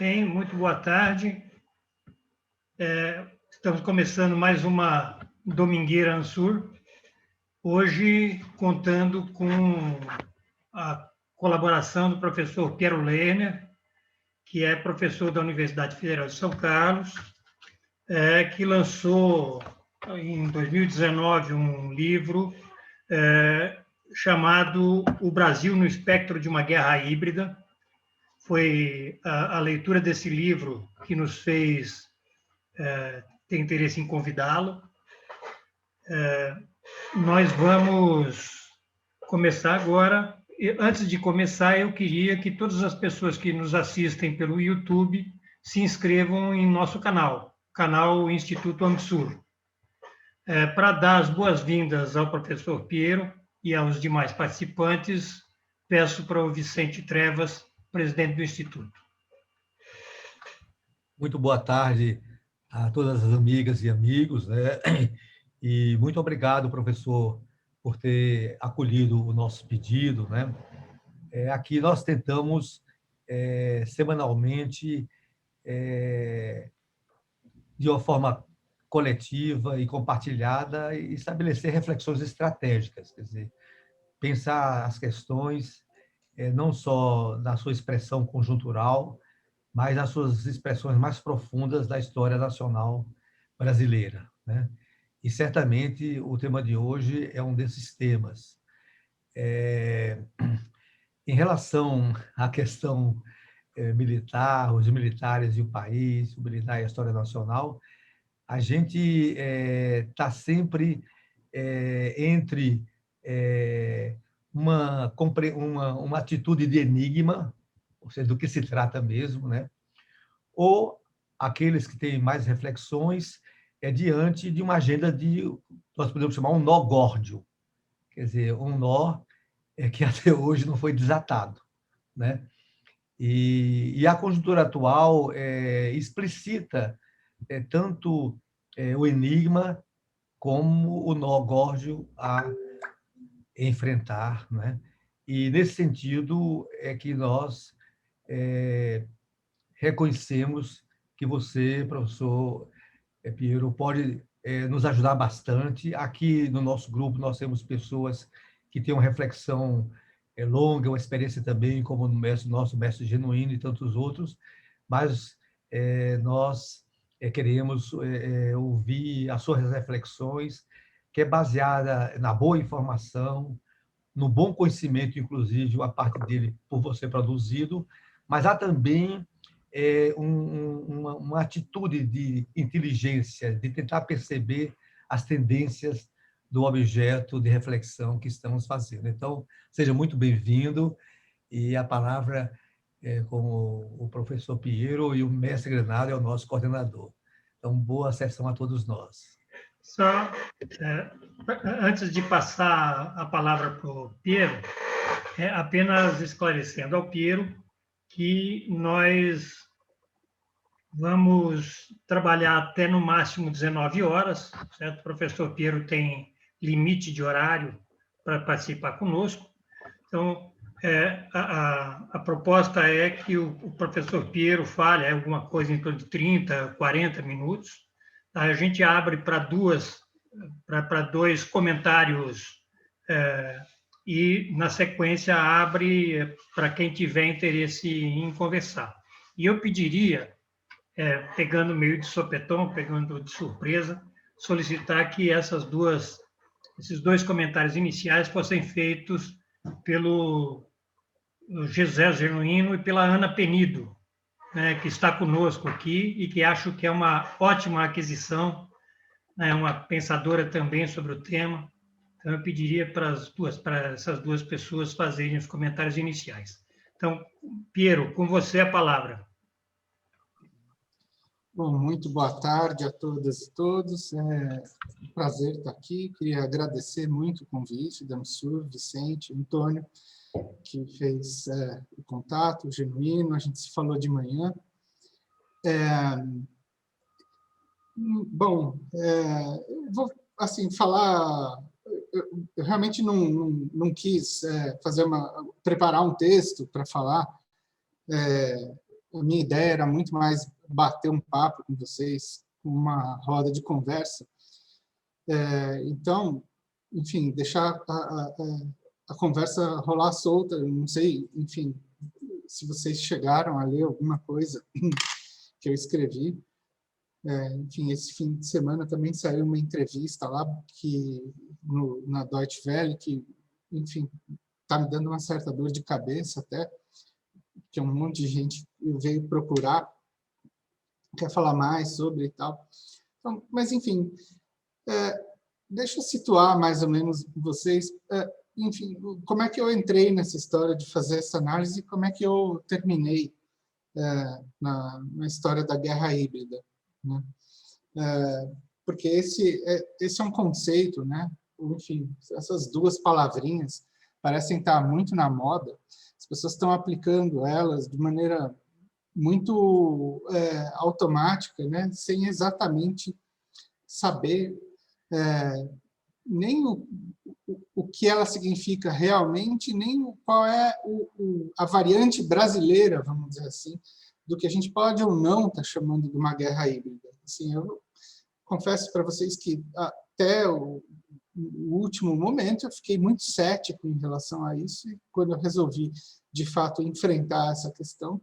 Bem, muito boa tarde. Estamos começando mais uma Domingueira Ansur, hoje contando com a colaboração do professor Piero Lerner, que é professor da Universidade Federal de São Carlos, que lançou em 2019 um livro chamado O Brasil no Espectro de uma Guerra Híbrida. Foi a leitura desse livro que nos fez ter interesse em convidá-lo. Nós vamos começar agora. Antes de começar, eu queria que todas as pessoas que nos assistem pelo YouTube se inscrevam em nosso canal Instituto AMSUR. Para dar as boas-vindas ao professor Piero e aos demais participantes, peço para o Vicente Trevas, presidente do Instituto. Muito boa tarde a todas as amigas e amigos, né? E muito obrigado, professor, por ter acolhido o nosso pedido, né? Aqui nós tentamos, semanalmente, de uma forma coletiva e compartilhada, estabelecer reflexões estratégicas, quer dizer, pensar as questões não só na sua expressão conjuntural, mas nas suas expressões mais profundas da história nacional brasileira, né? E certamente o tema de hoje é um desses temas. Em relação à questão militar, os militares e o país, o militar e a história nacional, a gente está sempre entre uma atitude de enigma, ou seja, do que se trata mesmo, né? Ou aqueles que têm mais reflexões diante de uma agenda nós podemos chamar um nó górdio, quer dizer, um nó que até hoje não foi desatado, né? E a conjuntura atual explicita tanto o enigma como o nó górdio a enfrentar, né? E, nesse sentido, é que nós reconhecemos que você, professor Piero, pode nos ajudar bastante. Aqui no nosso grupo nós temos pessoas que têm uma reflexão longa, uma experiência também, como nosso mestre Genuíno e tantos outros, mas nós queremos ouvir as suas reflexões, que é baseada na boa informação, no bom conhecimento, inclusive, a parte dele por você produzido, mas há também uma atitude de inteligência, de tentar perceber as tendências do objeto de reflexão que estamos fazendo. Então, seja muito bem-vindo, e a palavra é com o professor Piero, e o mestre Granado é o nosso coordenador. Então, boa sessão a todos nós. Só, antes de passar a palavra para o Piero, apenas esclarecendo ao Piero que nós vamos trabalhar até no máximo 19 horas, certo? O professor Piero tem limite de horário para participar conosco. Então, a proposta é que o professor Piero fale alguma coisa em torno de 30, 40 minutos. A gente abre para dois comentários e, na sequência, abre para quem tiver interesse em conversar. E eu pediria, pegando meio de sopetão, pegando de surpresa, solicitar que esses dois comentários iniciais fossem feitos pelo José Genuíno e pela Ana Penido, né, que está conosco aqui e que acho que é uma ótima aquisição, né, uma pensadora também sobre o tema. Então, eu pediria para essas duas pessoas fazerem os comentários iniciais. Então, Piero, com você a palavra. Bom, muito boa tarde a todas e todos. É um prazer estar aqui. Queria agradecer muito o convite da AMSUR, Vicente, Antônio, que fez o contato, o Genuíno, a gente se falou de manhã. Bom, eu vou assim, falar... Eu realmente não quis preparar um texto para falar, a minha ideia era muito mais bater um papo com vocês, uma roda de conversa. Então, enfim, deixar a conversa rolar solta. Eu não sei, enfim, se vocês chegaram a ler alguma coisa que eu escrevi. Enfim, esse fim de semana também saiu uma entrevista lá na Deutsche Welle, que, enfim, está me dando uma certa dor de cabeça até, que um monte de gente veio procurar, quer falar mais sobre e tal. Então, mas, enfim, deixa eu situar mais ou menos vocês, enfim, como é que eu entrei nessa história de fazer essa análise e como é que eu terminei na história da guerra híbrida, né? Porque esse é um conceito, né? Enfim, essas duas palavrinhas parecem estar muito na moda, as pessoas estão aplicando elas de maneira muito automática, né? Sem exatamente saber nem o que ela significa realmente, nem qual é a variante brasileira, vamos dizer assim, do que a gente pode ou não estar chamando de uma guerra híbrida. Assim, eu confesso para vocês que até o último momento eu fiquei muito cético em relação a isso, e quando eu resolvi, de fato, enfrentar essa questão,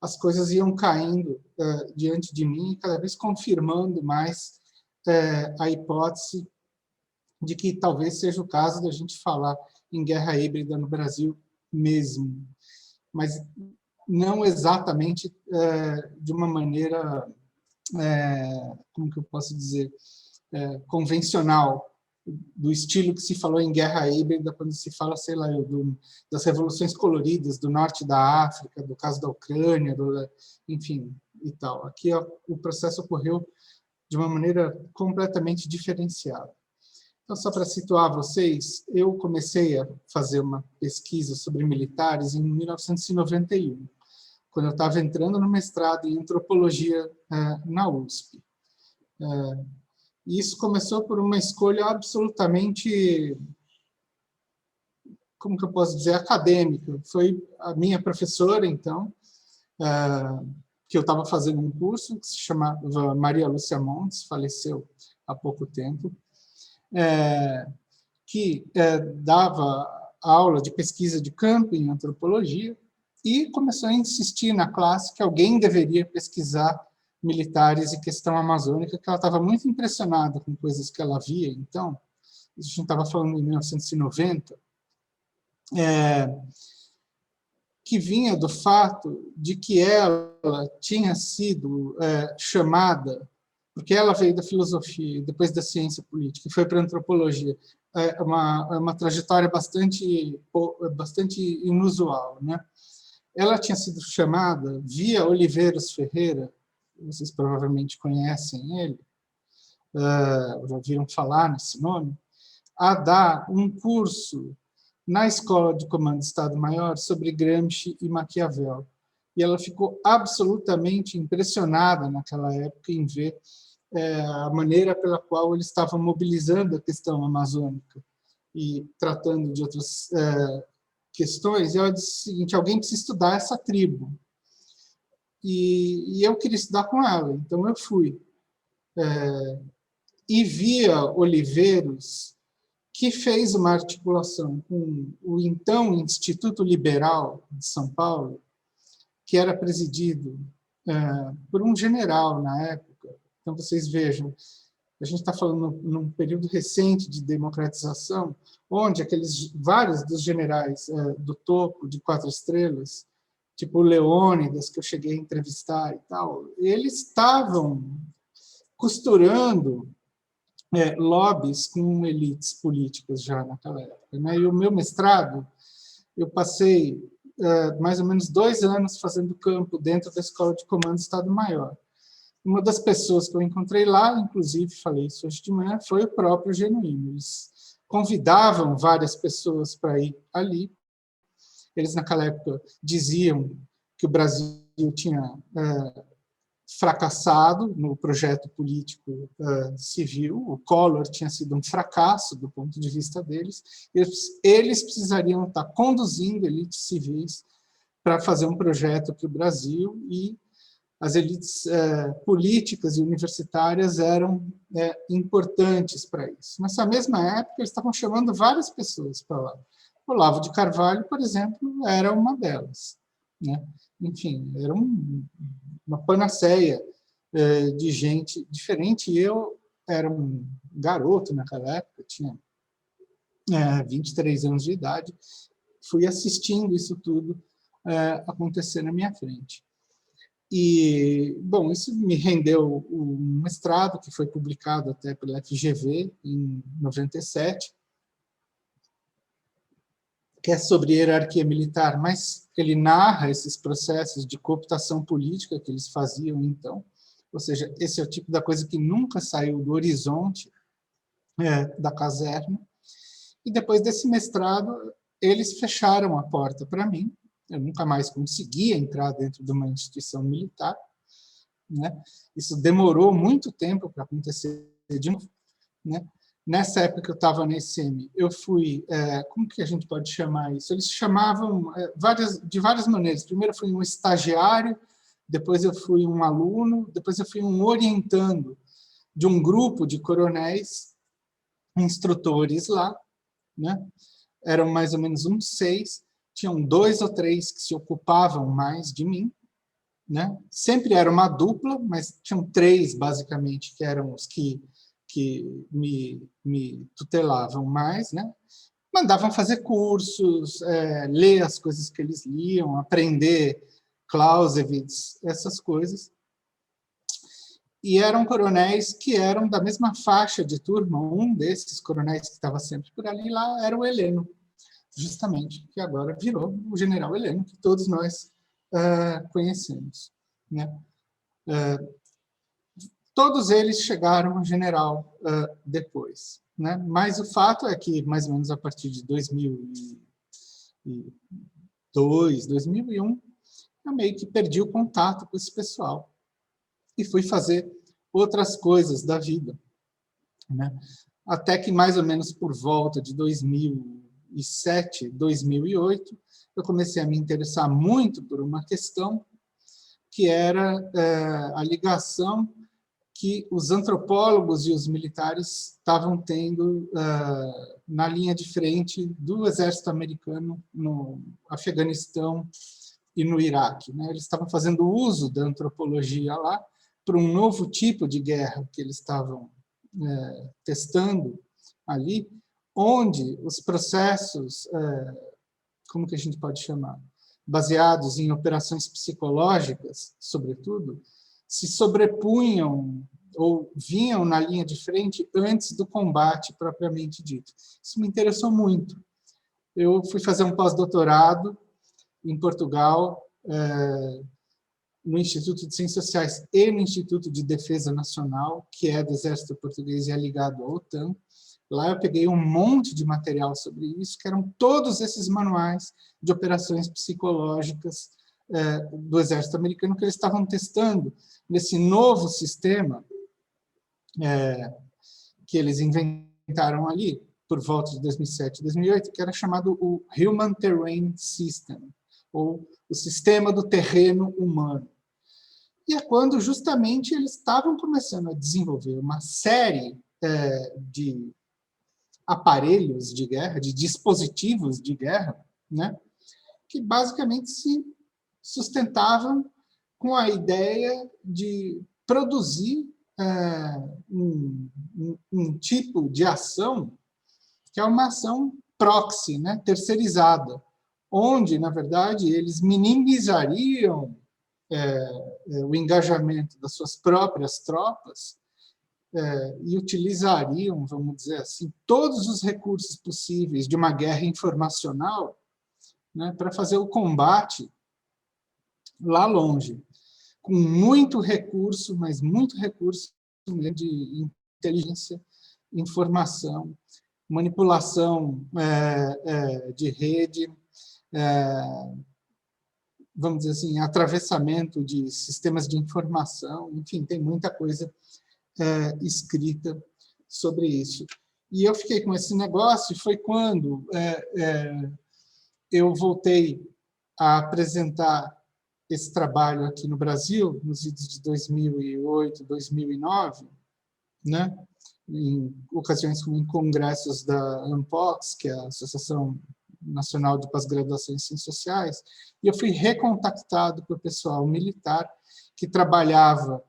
as coisas iam caindo diante de mim, cada vez confirmando mais a hipótese de que talvez seja o caso da gente falar em guerra híbrida no Brasil mesmo, mas não exatamente de uma maneira, como que eu posso dizer, convencional, do estilo que se falou em guerra híbrida quando se fala, sei lá, das revoluções coloridas do norte da África, do caso da Ucrânia, enfim, e tal. Aqui o processo ocorreu de uma maneira completamente diferenciada. Então, só para situar vocês, eu comecei a fazer uma pesquisa sobre militares em 1991, quando eu estava entrando no mestrado em antropologia na USP. E isso começou por uma escolha absolutamente, como que eu posso dizer, acadêmica. Foi a minha professora, então, que eu estava fazendo um curso que se chamava Maria Lúcia Montes, faleceu há pouco tempo, que dava aula de pesquisa de campo em antropologia e começou a insistir na classe que alguém deveria pesquisar militares e questão amazônica, que ela estava muito impressionada com coisas que ela via. Então, a gente estava falando em 1990, que vinha do fato de que ela tinha sido chamada, porque ela veio da filosofia e depois da ciência política, e foi para a antropologia, uma trajetória bastante inusual, né? Ela tinha sido chamada via Oliveiros Ferreira, vocês provavelmente conhecem ele, já ouviram falar nesse nome, a dar um curso na Escola de Comando do Estado-Maior sobre Gramsci e Maquiavel. E ela ficou absolutamente impressionada naquela época em ver a maneira pela qual eles estavam mobilizando a questão amazônica e tratando de outras questões. E ela disse o seguinte: alguém precisa estudar essa tribo. E eu queria estudar com ela, então eu fui. E via Oliveiros, que fez uma articulação com o então Instituto Liberal de São Paulo, que era presidido por um general na época. Então, vocês vejam, a gente está falando num período recente de democratização, onde vários dos generais do topo de 4 estrelas, tipo o Leônidas, que eu cheguei a entrevistar e tal, eles estavam costurando lobbies com elites políticas já naquela época, né? E o meu mestrado, eu passei mais ou menos 2 anos fazendo campo dentro da Escola de Comando do Estado-Maior. Uma das pessoas que eu encontrei lá, inclusive, falei isso hoje de manhã, foi o próprio Genuíno. Eles convidavam várias pessoas para ir ali. Eles, naquela época, diziam que o Brasil tinha fracassado no projeto político civil, o Collor tinha sido um fracasso do ponto de vista deles, eles precisariam estar conduzindo elites civis para fazer um projeto para o Brasil, e as elites políticas e universitárias eram importantes para isso. Nessa mesma época, eles estavam chamando várias pessoas para lá. O Olavo de Carvalho, por exemplo, era uma delas, né? Enfim, era uma panaceia de gente diferente. Eu era um garoto naquela época, tinha 23 anos de idade, fui assistindo isso tudo acontecer na minha frente. E, bom, isso me rendeu um mestrado, que foi publicado até pela FGV em 97, que é sobre hierarquia militar, mas ele narra esses processos de cooptação política que eles faziam então, ou seja, esse é o tipo da coisa que nunca saiu do horizonte da caserna. E depois desse mestrado, eles fecharam a porta para mim. Eu nunca mais conseguia entrar dentro de uma instituição militar, né? Isso demorou muito tempo para acontecer de novo, né? Nessa época que eu estava na ECM, eu fui, como que a gente pode chamar isso? Eles chamavam de várias maneiras. Primeiro eu fui um estagiário, depois eu fui um aluno, depois eu fui um orientando de um grupo de coronéis, instrutores lá, né? Eram mais ou menos uns 6, tinham 2 ou 3 que se ocupavam mais de mim, né? Sempre era uma dupla, mas tinham 3, basicamente, que eram os que me tutelavam mais, né? Mandavam fazer cursos, ler as coisas que eles liam, aprender Clausewitz, essas coisas. E eram coronéis que eram da mesma faixa de turma. Um desses coronéis que estava sempre por ali lá era o Heleno, justamente, que agora virou o general Heleno, que todos nós conhecemos, né? Todos eles chegaram a general depois, né? Mas o fato é que, mais ou menos a partir de 2002, 2001, eu meio que perdi o contato com esse pessoal e fui fazer outras coisas da vida, né? Até que, mais ou menos por volta de 2007, 2008, eu comecei a me interessar muito por uma questão que era a ligação que os antropólogos e os militares estavam tendo na linha de frente do exército americano no Afeganistão e no Iraque, né? Eles estavam fazendo uso da antropologia lá para um novo tipo de guerra que eles estavam testando ali, onde os processos, como que a gente pode chamar, baseados em operações psicológicas, sobretudo, se sobrepunham ou vinham na linha de frente antes do combate propriamente dito. Isso me interessou muito. Eu fui fazer um pós-doutorado em Portugal, no Instituto de Ciências Sociais e no Instituto de Defesa Nacional, que é do Exército Português e é ligado à OTAN. Lá eu peguei um monte de material sobre isso, que eram todos esses manuais de operações psicológicas do Exército Americano que eles estavam testando nesse novo sistema que eles inventaram ali, por volta de 2007, 2008, que era chamado o Human Terrain System, ou o sistema do terreno humano. E é quando justamente eles estavam começando a desenvolver uma série de aparelhos de guerra, de dispositivos de guerra, né, que basicamente se sustentavam com a ideia de produzir um tipo de ação que é uma ação proxy, né, terceirizada, onde, na verdade, eles minimizariam o engajamento das suas próprias tropas e utilizariam, vamos dizer assim, todos os recursos possíveis de uma guerra informacional, né, para fazer o combate lá longe, com muito recurso, mas muito recurso de inteligência, informação, manipulação de rede, vamos dizer assim, atravessamento de sistemas de informação, enfim, tem muita coisa escrita sobre isso. E eu fiquei com esse negócio, e foi quando eu voltei a apresentar esse trabalho aqui no Brasil, nos idos de 2008, 2009, né? Em ocasiões como em congressos da ANPOX, que é a Associação Nacional de Pós-Graduação em Ciências Sociais, e eu fui recontactado por pessoal militar que trabalhava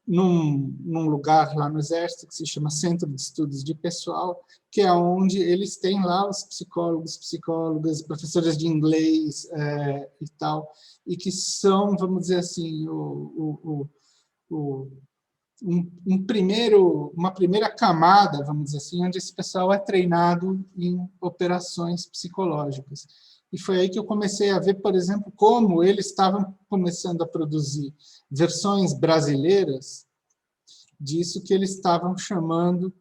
num lugar lá no Exército que se chama Centro de Estudos de Pessoal, que é onde eles têm lá os psicólogos, psicólogas, professores de inglês e tal, e que são, vamos dizer assim, uma primeira camada, vamos dizer assim, onde esse pessoal é treinado em operações psicológicas. E foi aí que eu comecei a ver, por exemplo, como eles estavam começando a produzir versões brasileiras disso que eles estavam chamando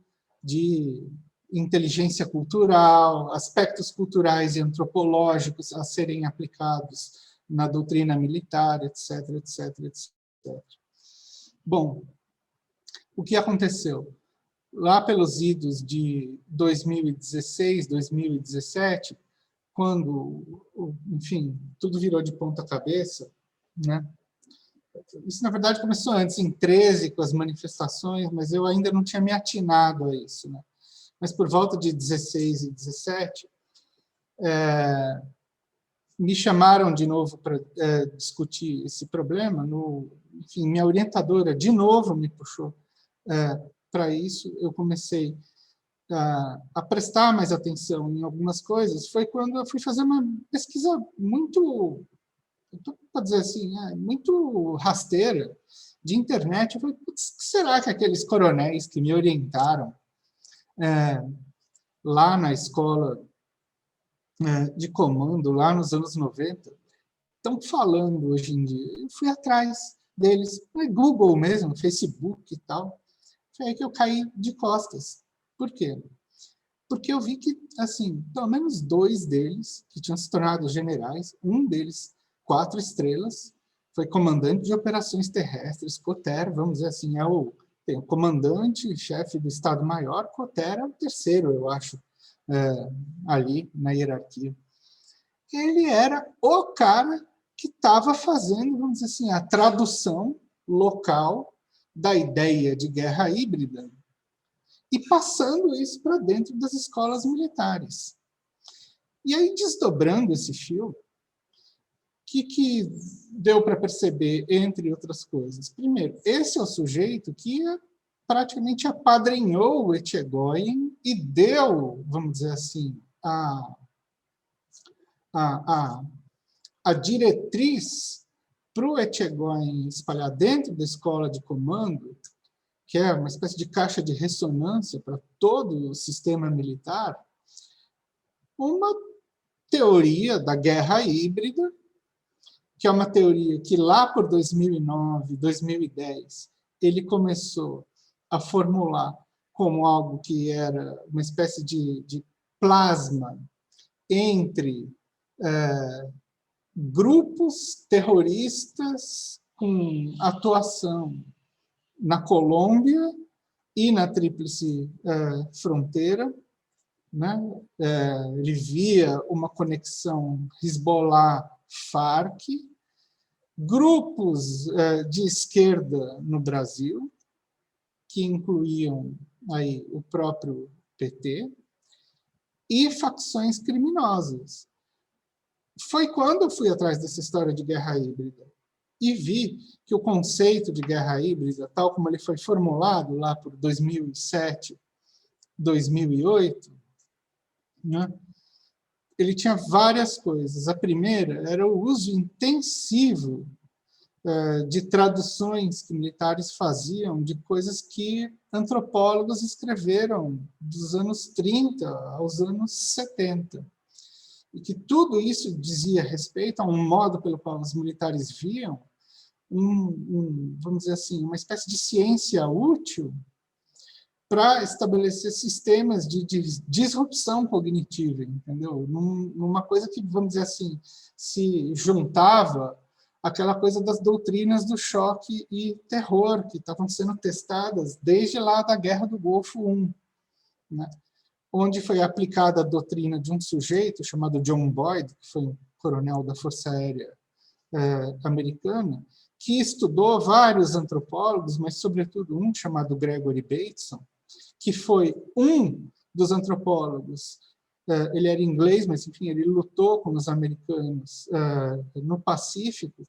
de inteligência cultural, aspectos culturais e antropológicos a serem aplicados na doutrina militar, etc, etc, etc. Bom, o que aconteceu? Lá pelos idos de 2016, 2017, quando, enfim, tudo virou de ponta cabeça, né? Isso, na verdade, começou antes, em 13, com as manifestações, mas eu ainda não tinha me atinado a isso, né? Mas por volta de 16 e 17, me chamaram de novo para discutir esse problema. Enfim, minha orientadora, de novo, me puxou para isso. Eu comecei a prestar mais atenção em algumas coisas. Foi quando eu fui fazer uma pesquisa muito, para dizer assim, muito rasteira de internet. Eu falei, putz, será que aqueles coronéis que me orientaram lá na escola de comando, lá nos anos 90, estão falando hoje em dia? Eu fui atrás deles, no Google mesmo, Facebook e tal. Foi aí que eu caí de costas. Por quê? Porque eu vi que, assim, pelo menos 2 deles, que tinham se tornado generais, um deles, 4 estrelas, foi comandante de operações terrestres, COTER, vamos dizer assim, tem o comandante, chefe do Estado-Maior, COTER é o terceiro, eu acho, ali na hierarquia. Ele era o cara que estava fazendo, vamos dizer assim, a tradução local da ideia de guerra híbrida e passando isso para dentro das escolas militares. E aí, desdobrando esse fio, o que deu para perceber, entre outras coisas? Primeiro, esse é o sujeito que praticamente apadrinhou o Etchegoyen e deu, vamos dizer assim, a diretriz para o Etchegoyen espalhar dentro da escola de comando, que é uma espécie de caixa de ressonância para todo o sistema militar, uma teoria da guerra híbrida, que é uma teoria que lá por 2009, 2010, ele começou a formular como algo que era uma espécie de plasma entre grupos terroristas com atuação na Colômbia e na Tríplice Fronteira, né? Ele via uma conexão Hezbollah-Farc, grupos de esquerda no Brasil, que incluíam aí o próprio PT, e facções criminosas. Foi quando eu fui atrás dessa história de guerra híbrida e vi que o conceito de guerra híbrida, tal como ele foi formulado lá por 2007, 2008, né, ele tinha várias coisas. A primeira era o uso intensivo de traduções que militares faziam de coisas que antropólogos escreveram dos anos 30 aos anos 70. E que tudo isso dizia respeito a um modo pelo qual os militares viam vamos dizer assim, uma espécie de ciência útil para estabelecer sistemas de disrupção cognitiva, entendeu? Numa coisa que, vamos dizer assim, se juntava àquela coisa das doutrinas do choque e terror que estavam sendo testadas desde lá da Guerra do Golfo I, né? Onde foi aplicada a doutrina de um sujeito chamado John Boyd, que foi um coronel da Força Aérea americana, que estudou vários antropólogos, mas, sobretudo, um chamado Gregory Bateson, que foi um dos antropólogos. Ele era inglês, mas, enfim, ele lutou com os americanos no Pacífico,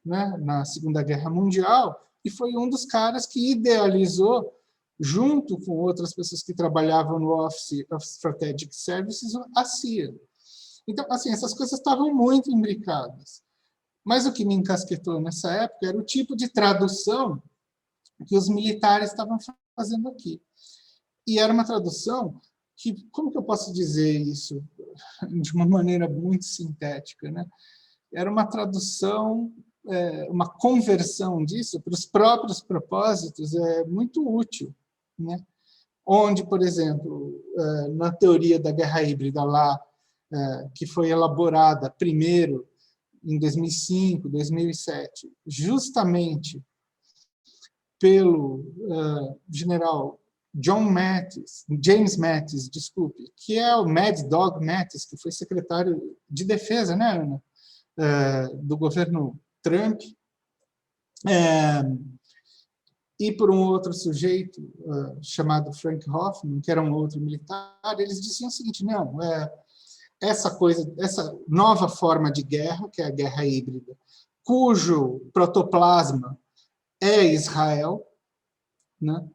né, na Segunda Guerra Mundial, e foi um dos caras que idealizou, junto com outras pessoas que trabalhavam no Office of Strategic Services, a CIA. Então, assim, essas coisas estavam muito imbricadas. Mas o que me encasquetou nessa época era o tipo de tradução que os militares estavam fazendo aqui. E era uma tradução que, como que eu posso dizer isso de uma maneira muito sintética, né? Era uma tradução, uma conversão disso para os próprios propósitos muito útil, né? Onde, por exemplo, na teoria da guerra híbrida lá, que foi elaborada primeiro em 2005, 2007, justamente pelo general James Mattis, desculpe, que é o Mad Dog Mattis, que foi secretário de defesa, né, Ana, do governo Trump, e por um outro sujeito chamado Frank Hoffman, que era um outro militar. Eles diziam o seguinte: não, essa nova forma de guerra, que é a guerra híbrida, cujo protoplasma é Israel, né?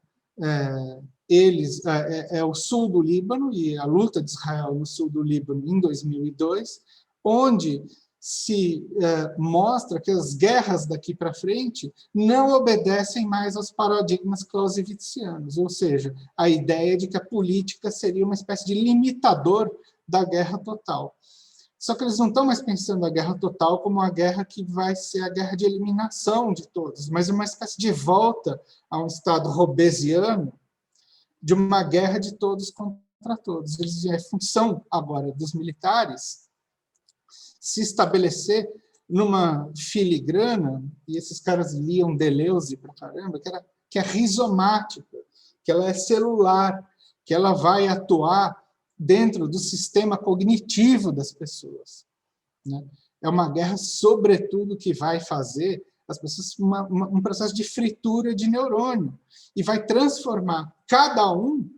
É o sul do Líbano, e a luta de Israel no sul do Líbano em 2002, onde se mostra que as guerras daqui para frente não obedecem mais aos paradigmas clausewitzianos, ou seja, a ideia de que a política seria uma espécie de limitador da guerra total. Só que eles não estão mais pensando a guerra total como a guerra que vai ser a guerra de eliminação de todos, mas uma espécie de volta a um estado hobbesiano de uma guerra de todos contra todos. É função agora dos militares se estabelecer numa filigrana, e esses caras liam Deleuze para caramba, que é rizomática, que ela é celular, que ela vai atuar dentro do sistema cognitivo das pessoas, né? É uma guerra, sobretudo, que vai fazer as pessoas um processo de fritura de neurônio e vai transformar cada um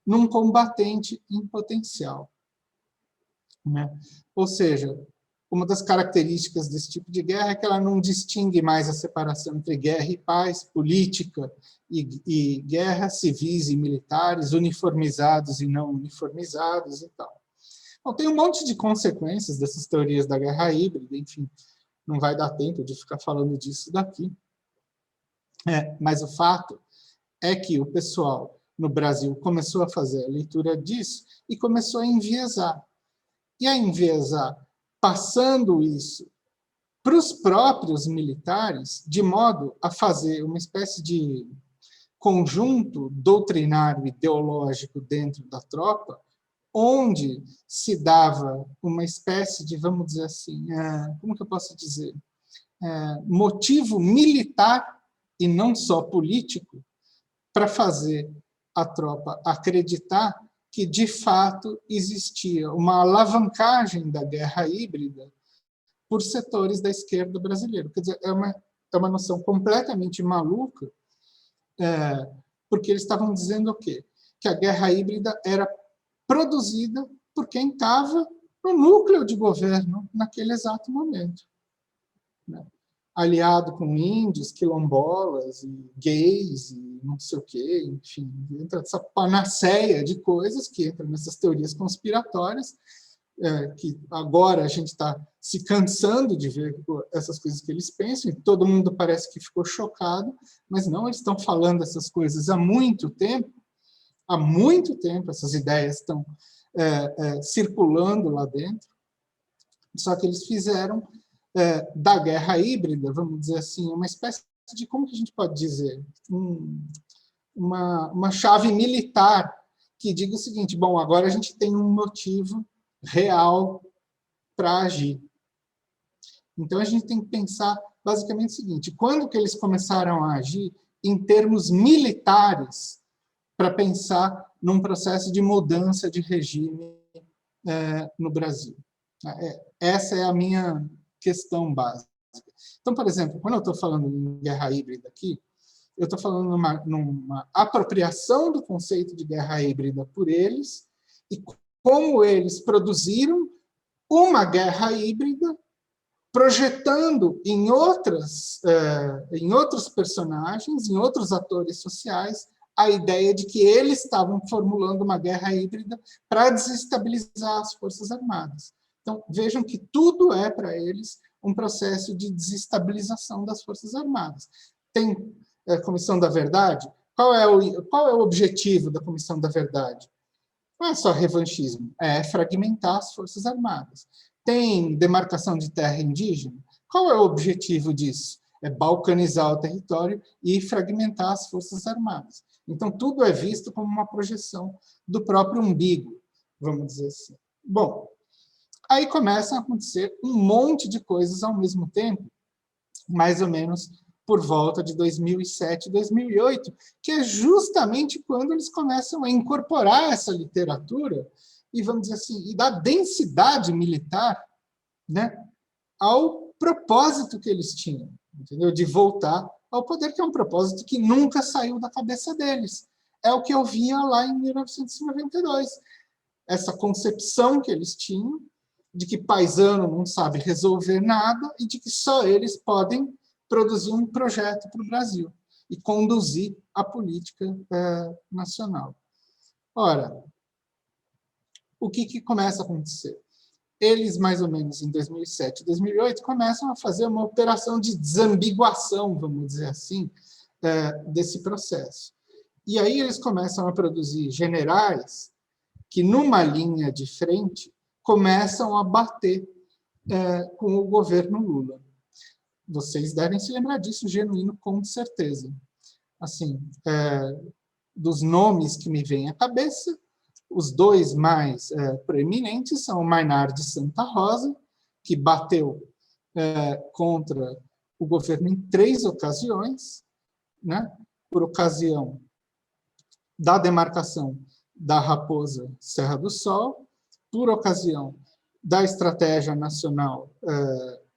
num combatente em potencial, né? Ou seja, uma das características desse tipo de guerra é que ela não distingue mais a separação entre guerra e paz, política e guerras civis e militares, uniformizados e não uniformizados e tal. Bom, tem um monte de consequências dessas teorias da guerra híbrida, enfim, não vai dar tempo de ficar falando disso daqui. Mas o fato é que o pessoal no Brasil começou a fazer a leitura disso e começou a enviesar. E a enviesar, passando isso para os próprios militares, de modo a fazer uma espécie de conjunto doutrinário ideológico dentro da tropa, onde se dava uma espécie de, vamos dizer assim, como que eu posso dizer, motivo militar e não só político, para fazer a tropa acreditar que, de fato, existia uma alavancagem da guerra híbrida por setores da esquerda brasileira. Quer dizer, é uma noção completamente maluca, porque eles estavam dizendo o quê? Que a guerra híbrida era produzida por quem estava no núcleo de governo naquele exato momento, né? Aliado com índios, quilombolas, e gays, e não sei o quê, enfim, entra essa panaceia de coisas que entram nessas teorias conspiratórias, que agora a gente está se cansando de ver essas coisas que eles pensam, e todo mundo parece que ficou chocado, mas não, eles estão falando essas coisas há muito tempo, essas ideias estão circulando lá dentro, só que eles fizeram da guerra híbrida, vamos dizer assim, uma espécie de, como que a gente pode dizer, uma chave militar que diga o seguinte: bom, agora a gente tem um motivo real para agir. Então a gente tem que pensar basicamente o seguinte: quando que eles começaram a agir em termos militares para pensar num processo de mudança de regime no Brasil? Essa é a minha questão básica. Então, por exemplo, quando eu estou falando em guerra híbrida aqui, eu estou falando numa apropriação do conceito de guerra híbrida por eles e como eles produziram uma guerra híbrida projetando em outros personagens, em outros atores sociais, a ideia de que eles estavam formulando uma guerra híbrida para desestabilizar as Forças Armadas. Então, vejam que tudo é, para eles, um processo de desestabilização das Forças Armadas. Tem a Comissão da Verdade. Qual é o objetivo da Comissão da Verdade? Não é só revanchismo, é fragmentar as Forças Armadas. Tem demarcação de terra indígena? Qual é o objetivo disso? É balcanizar o território e fragmentar as Forças Armadas. Então, tudo é visto como uma projeção do próprio umbigo, vamos dizer assim. Bom, aí começam a acontecer um monte de coisas ao mesmo tempo, mais ou menos por volta de 2007, 2008, que é justamente quando eles começam a incorporar essa literatura e, vamos dizer assim, e dar densidade militar, né, ao propósito que eles tinham, entendeu? De voltar ao poder, que é um propósito que nunca saiu da cabeça deles. É o que eu via lá em 1992. Essa concepção que eles tinham de que paisano não sabe resolver nada e de que só eles podem produzir um projeto para o Brasil e conduzir a política nacional. Ora, o que começa a acontecer? Eles, mais ou menos em 2007, 2008, começam a fazer uma operação de desambiguação, vamos dizer assim, desse processo. E aí eles começam a produzir generais que, numa linha de frente, começam a bater com o governo Lula. Vocês devem se lembrar disso, Genuíno, com certeza. Assim, dos nomes que me vêm à cabeça, os dois mais proeminentes são o Maynard de Santa Rosa, que bateu contra o governo em 3 ocasiões, né? Por ocasião da demarcação da Raposa Serra do Sol, por ocasião da Estratégia Nacional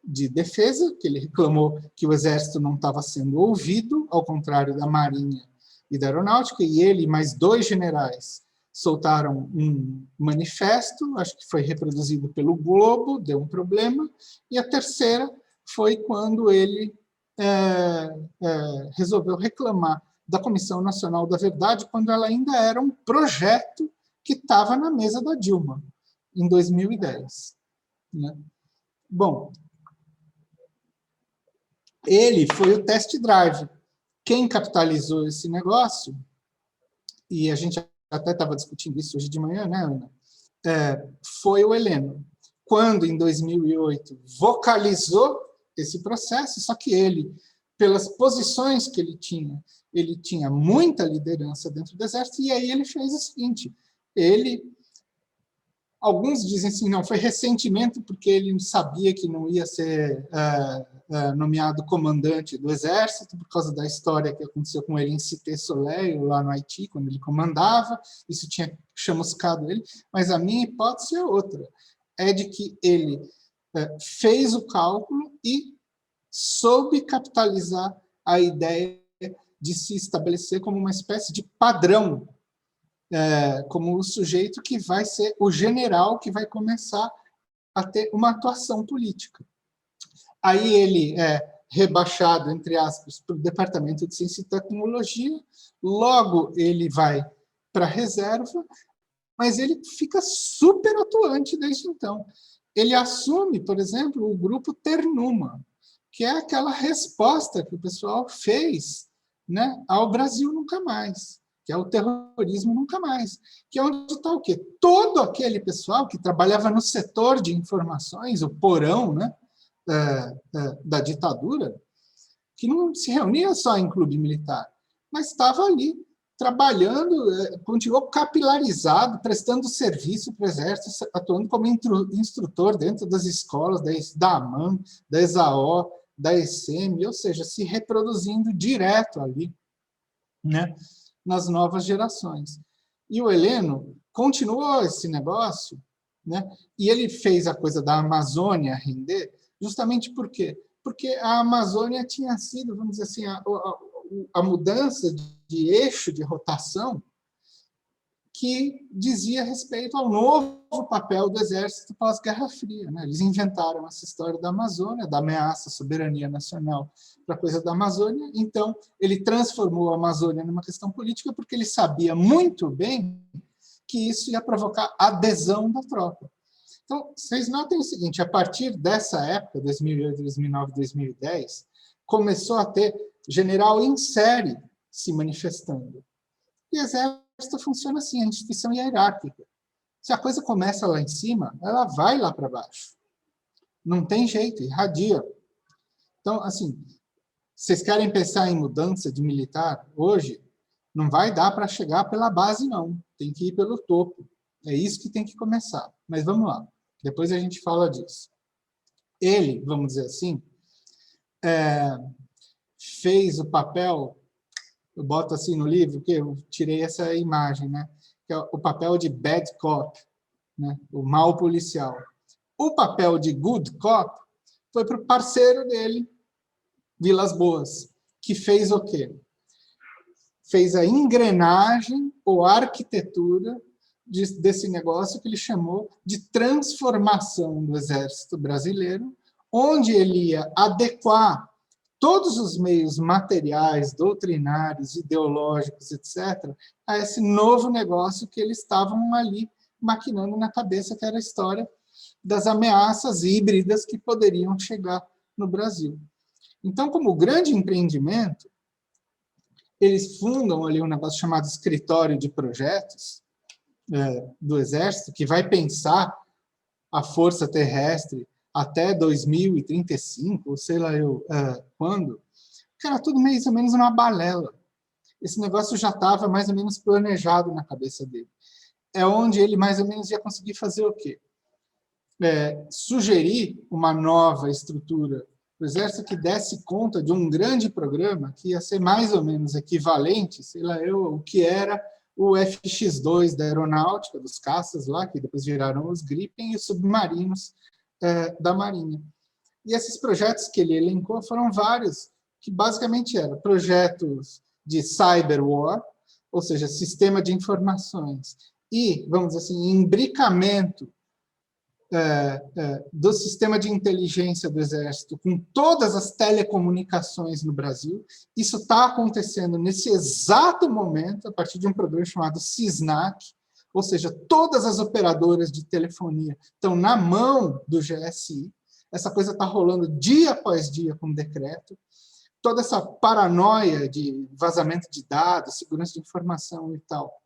de Defesa, que ele reclamou que o Exército não estava sendo ouvido, ao contrário da Marinha e da Aeronáutica, e ele e mais 2 generais soltaram um manifesto, acho que foi reproduzido pelo Globo, deu um problema, e a terceira foi quando ele resolveu reclamar da Comissão Nacional da Verdade, quando ela ainda era um projeto que estava na mesa da Dilma, em 2010. Né? Bom, ele foi o test drive. Quem capitalizou esse negócio, e a gente até estava discutindo isso hoje de manhã, né, Ana? Foi o Heleno. Quando, em 2008, vocalizou esse processo, só que ele, pelas posições que ele tinha muita liderança dentro do Exército, e aí ele fez o seguinte, alguns dizem assim, não, foi ressentimento porque ele sabia que não ia ser nomeado comandante do Exército, por causa da história que aconteceu com ele em Cité-Soleil, lá no Haiti, quando ele comandava, isso tinha chamuscado ele, mas a minha hipótese é outra, é de que ele fez o cálculo e soube capitalizar a ideia de se estabelecer como uma espécie de padrão, como o sujeito que vai ser o general que vai começar a ter uma atuação política. Aí ele é rebaixado, entre aspas, para o Departamento de Ciência e Tecnologia, logo ele vai para a reserva, mas ele fica super atuante desde então. Ele assume, por exemplo, o grupo Ternuma, que é aquela resposta que o pessoal fez, né, ao Brasil Nunca Mais, que é o terrorismo nunca mais, que é onde está o quê? Todo aquele pessoal que trabalhava no setor de informações, o porão, né, da ditadura, que não se reunia só em clube militar, mas estava ali trabalhando, continuou capilarizado, prestando serviço para o Exército, atuando como instrutor dentro das escolas da AMAN, da ESAO, da ECM, ou seja, se reproduzindo direto ali, né, nas novas gerações. E o Heleno continuou esse negócio né? E ele fez a coisa da Amazônia render justamente por quê? Porque a Amazônia tinha sido, vamos dizer assim, a mudança de eixo de rotação que dizia respeito ao novo papel do Exército pós-Guerra Fria, né? Eles inventaram essa história da Amazônia, da ameaça à soberania nacional para a coisa da Amazônia. Então, ele transformou a Amazônia numa questão política porque ele sabia muito bem que isso ia provocar adesão da tropa. Então, vocês notem o seguinte, a partir dessa época, 2008, 2009, 2010, começou a ter general em série se manifestando. E o Exército funciona assim, a instituição hierárquica. Se a coisa começa lá em cima, ela vai lá para baixo. Não tem jeito, irradia. Então, assim, vocês querem pensar em mudança de militar hoje? Não vai dar para chegar pela base, não. Tem que ir pelo topo. É isso que tem que começar. Mas vamos lá. Depois a gente fala disso. Ele, vamos dizer assim, fez o papel, eu boto assim no livro, porque eu tirei essa imagem, né? Que é o papel de bad cop, né? O mau policial. O papel de good cop foi para o parceiro dele, Vilas Boas, que fez o quê? Fez a engrenagem ou arquitetura desse negócio que ele chamou de transformação do Exército Brasileiro, onde ele ia adequar todos os meios materiais, doutrinários, ideológicos, etc., a esse novo negócio que eles estavam ali maquinando na cabeça, que era a história das ameaças híbridas que poderiam chegar no Brasil. Então, como grande empreendimento, eles fundam ali um negócio chamado Escritório de Projetos do Exército, que vai pensar a força terrestre até 2035, ou sei lá eu quando, que era tudo mais ou menos uma balela. Esse negócio já estava mais ou menos planejado na cabeça dele. É onde ele mais ou menos ia conseguir fazer o quê? Sugerir uma nova estrutura do Exército que desse conta de um grande programa que ia ser mais ou menos equivalente, sei lá eu, o que era o FX-2 da aeronáutica, dos caças lá, que depois viraram os Gripen, e os submarinos da Marinha. E esses projetos que ele elencou foram vários, que basicamente eram projetos de cyber war, ou seja, sistema de informações, e, vamos dizer assim, imbricamento do sistema de inteligência do Exército com todas as telecomunicações no Brasil. Isso está acontecendo nesse exato momento, a partir de um programa chamado CISNAC, ou seja, todas as operadoras de telefonia estão na mão do GSI. Essa coisa está rolando dia após dia com decreto. Toda essa paranoia de vazamento de dados, segurança de informação e tal,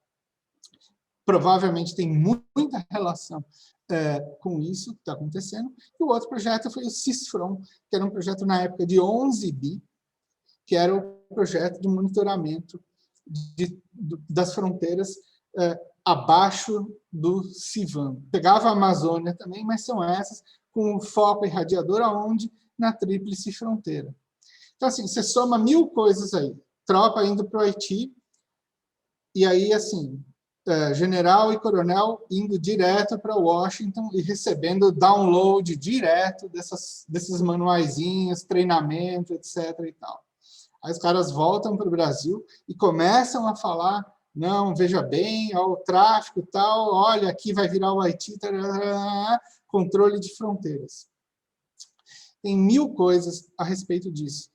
provavelmente tem muita relação com isso que está acontecendo. E o outro projeto foi o CISFRON, que era um projeto na época de 11 bi, que era o projeto de monitoramento das fronteiras abaixo do CIVAM. Pegava a Amazônia também, mas são essas, com o foco irradiador aonde? Na tríplice fronteira. Então, assim, você soma 1000 coisas aí. Tropa indo para o Haiti, e aí, assim, general e coronel indo direto para Washington e recebendo download direto desses manuaizinhos, treinamento, etc. e tal. Aí os caras voltam para o Brasil e começam a falar, não, veja bem, ó, o tráfico e tal, olha, aqui vai virar o Haiti, tarará, controle de fronteiras. Tem 1000 coisas a respeito disso.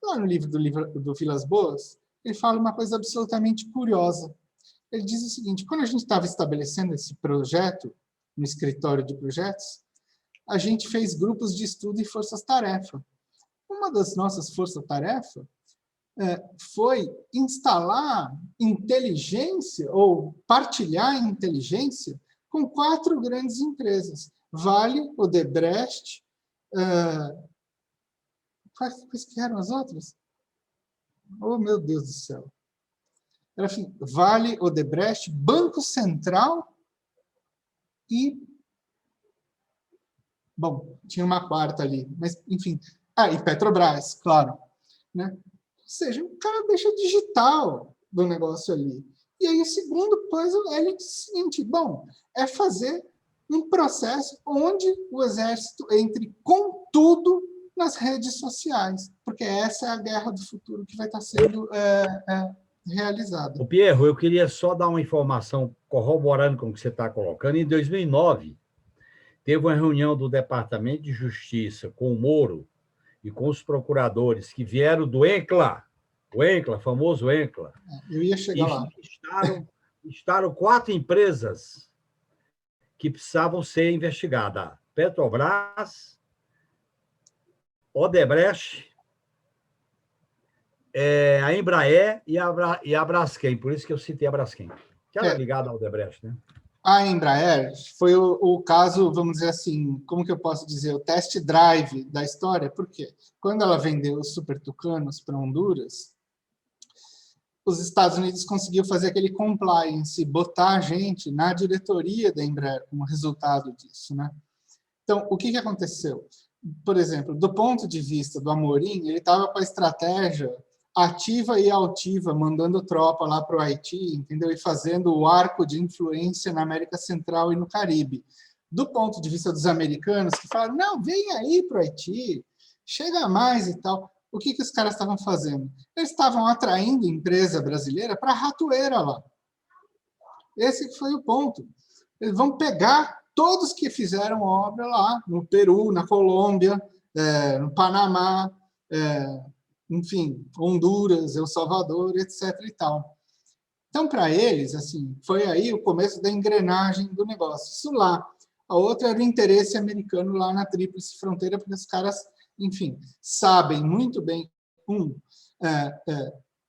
Lá no livro do Vilas Boas, ele fala uma coisa absolutamente curiosa. Ele diz o seguinte, quando a gente estava estabelecendo esse projeto, no escritório de projetos, a gente fez grupos de estudo e forças-tarefa. Uma das nossas forças-tarefa foi instalar inteligência, ou partilhar inteligência, com 4 grandes empresas. Vale, Odebrecht, quais que eram as outras? Oh, meu Deus do céu. Era assim, Vale, Odebrecht, Banco Central e... Bom, tinha uma quarta ali, mas, enfim... e Petrobras, claro. Né? Ou seja, o cara deixa digital do negócio ali. E aí o segundo puzzle, ele diz o seguinte, bom, é fazer um processo onde o Exército entre com tudo nas redes sociais, porque essa é a guerra do futuro que vai estar sendo realizada. Ô, Pierro, eu queria só dar uma informação corroborando com o que você está colocando. Em 2009, teve uma reunião do Departamento de Justiça com o Moro e com os procuradores que vieram do ENCLA, o ENCLA, famoso ENCLA. Eu ia chegar lá. Listaram 4 empresas que precisavam ser investigadas: Petrobras, Odebrecht, a Embraer e a Braskem. Por isso que eu citei a Braskem, que era ligada ao Odebrecht, né? A Embraer foi o caso, vamos dizer assim, como que eu posso dizer, o test drive da história. Por quê? Quando ela vendeu os Super Tucanos para Honduras, os Estados Unidos conseguiu fazer aquele compliance, botar a gente na diretoria da Embraer como resultado disso, né? Então, o que aconteceu? Por exemplo, do ponto de vista do Amorim, ele estava com a estratégia ativa e altiva, mandando tropa lá para o Haiti, entendeu? E fazendo o arco de influência na América Central e no Caribe. Do ponto de vista dos americanos, que falaram, não, vem aí para o Haiti, chega mais e tal. O que os caras estavam fazendo? Eles estavam atraindo empresa brasileira para a ratoeira lá. Esse foi o ponto. Eles vão pegar todos que fizeram obra lá, no Peru, na Colômbia, no Panamá, enfim, Honduras, El Salvador, etc. e tal. Então, para eles, assim, foi aí o começo da engrenagem do negócio. Isso lá. A outra era o interesse americano lá na Tríplice Fronteira, porque os caras, enfim, sabem muito bem,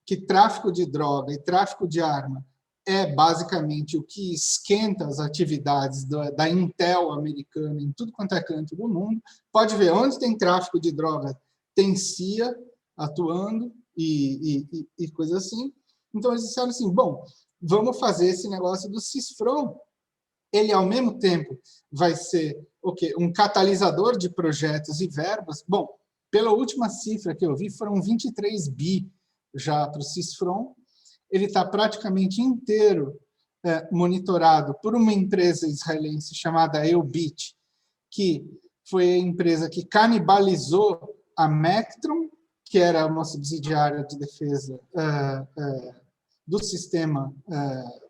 que tráfico de droga e tráfico de arma é basicamente o que esquenta as atividades da Intel americana em tudo quanto é canto do mundo. Pode ver, onde tem tráfico de droga, tem CIA atuando e coisas assim. Então, eles disseram assim, bom, vamos fazer esse negócio do CISFRON. Ele, ao mesmo tempo, vai ser um catalisador de projetos e verbas. Bom, pela última cifra que eu vi, foram 23 bi já para o CISFRON. Ele está praticamente inteiro monitorado por uma empresa israelense chamada Elbit, que foi a empresa que canibalizou a Mectron, que era uma subsidiária de defesa do sistema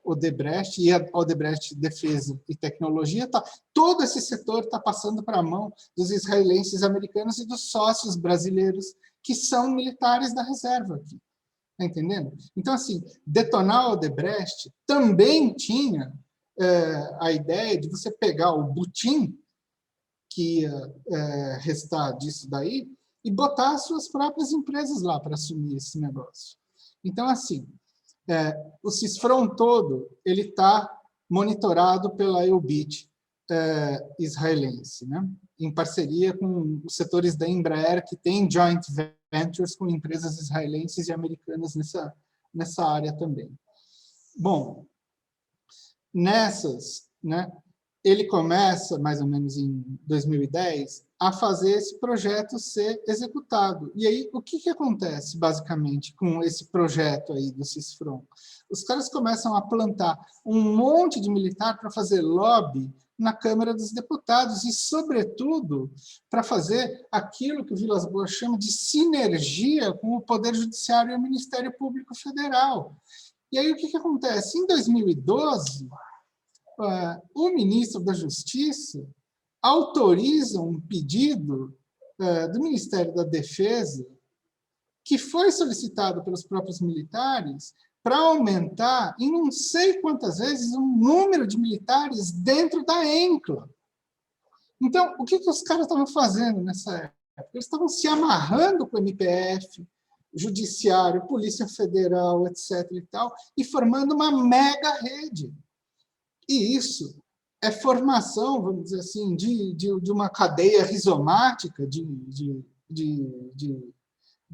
Odebrecht, e a Odebrecht Defesa e Tecnologia. Todo esse setor está passando para a mão dos israelenses americanos e dos sócios brasileiros, que são militares da reserva aqui. Está entendendo? Então, assim, detonar a Odebrecht também tinha a ideia de você pegar o butim que ia restar disso daí e botar as suas próprias empresas lá para assumir esse negócio. Então, assim, o CISFRON todo ele está monitorado pela Elbit israelense, né? Em parceria com os setores da Embraer, que tem joint ventures com empresas israelenses e americanas nessa área também. Bom, nessas, né, ele começa, mais ou menos em 2010, a fazer esse projeto ser executado. E aí, o que acontece, basicamente, com esse projeto aí do CISFRON? Os caras começam a plantar um monte de militar para fazer lobby na Câmara dos Deputados e, sobretudo, para fazer aquilo que o Vilas Boas chama de sinergia com o Poder Judiciário e o Ministério Público Federal. E aí, o que acontece? Em 2012, o ministro da Justiça autoriza um pedido do Ministério da Defesa, que foi solicitado pelos próprios militares, para aumentar em não sei quantas vezes o número de militares dentro da ENCLA. Então, o que os caras estavam fazendo nessa época? Eles estavam se amarrando com o MPF, Judiciário, Polícia Federal, etc. e formando uma mega rede. E isso é formação, vamos dizer assim, de uma cadeia rizomática de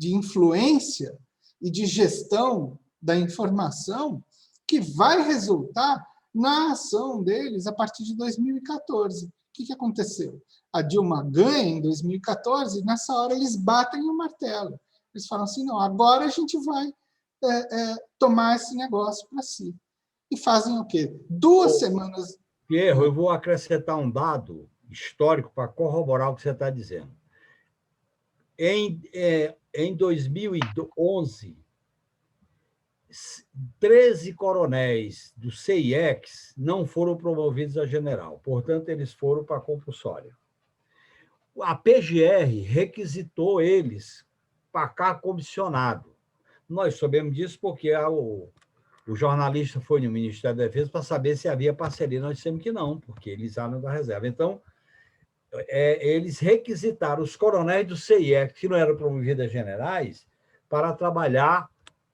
influência e de gestão da informação que vai resultar na ação deles a partir de 2014. O que aconteceu? A Dilma ganha em 2014 e, nessa hora, eles batem o martelo. Eles falam assim, não, agora a gente vai tomar esse negócio para si. E fazem o quê? 2 semanas... Pierro, eu vou acrescentar um dado histórico para corroborar o que você está dizendo. Em 2011, 13 coronéis do CIEX não foram promovidos a general, portanto, eles foram para a compulsória. A PGR requisitou eles para cá comissionado. Nós soubemos disso porque o jornalista foi no Ministério da Defesa para saber se havia parceria. Nós dissemos que não, porque eles eram da reserva. Então, eles requisitaram os coronéis do CIEX, que não eram promovidos a generais, para trabalhar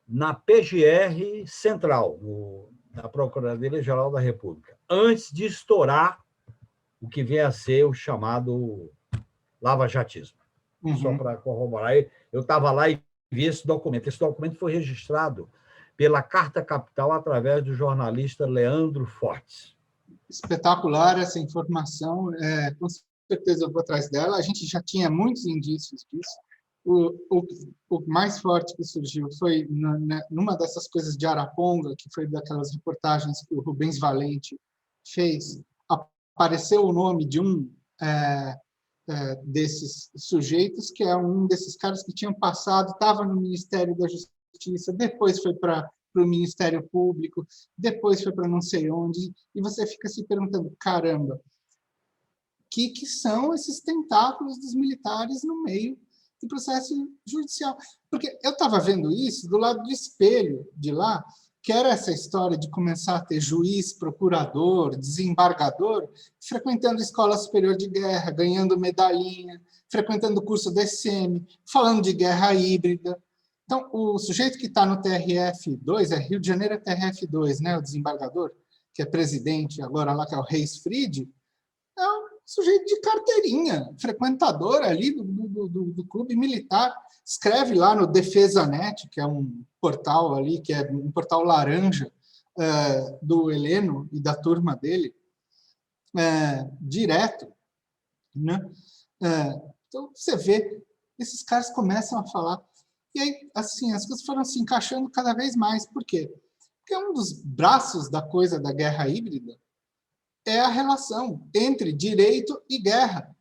na PGR Central, na Procuradoria-Geral da República, antes de estourar o que vem a ser o chamado lava-jatismo. Só para corroborar. Eu estava lá e vi esse documento. Esse documento foi registrado pela Carta Capital através do jornalista Leandro Fortes. Espetacular essa informação. Com certeza eu vou atrás dela. A gente já tinha muitos indícios disso. O mais forte que surgiu foi numa dessas coisas de Araponga, que foi daquelas reportagens que o Rubens Valente fez. Apareceu o nome de um desses sujeitos, que é um desses caras que tinham passado, estava no Ministério da Justiça, depois foi para o Ministério Público, depois foi para não sei onde, e você fica se perguntando, caramba, que são esses tentáculos dos militares no meio do processo judicial? Porque eu estava vendo isso do lado do espelho de lá, que era essa história de começar a ter juiz, procurador, desembargador, frequentando escola superior de guerra, ganhando medalhinha, frequentando o curso DCM, falando de guerra híbrida. Então, o sujeito que está no TRF2, Rio de Janeiro é TRF2, né, o desembargador, que é presidente agora lá, que é o Reis Fried, é um sujeito de carteirinha, frequentador ali do clube militar, escreve lá no DefesaNet, que é um portal ali, que é um portal laranja do Heleno e da turma dele, direto, né? Então, você vê, esses caras começam a falar, e aí, assim, as coisas foram se encaixando cada vez mais. Por quê? Porque um dos braços da coisa da guerra híbrida é a relação entre direito e guerra.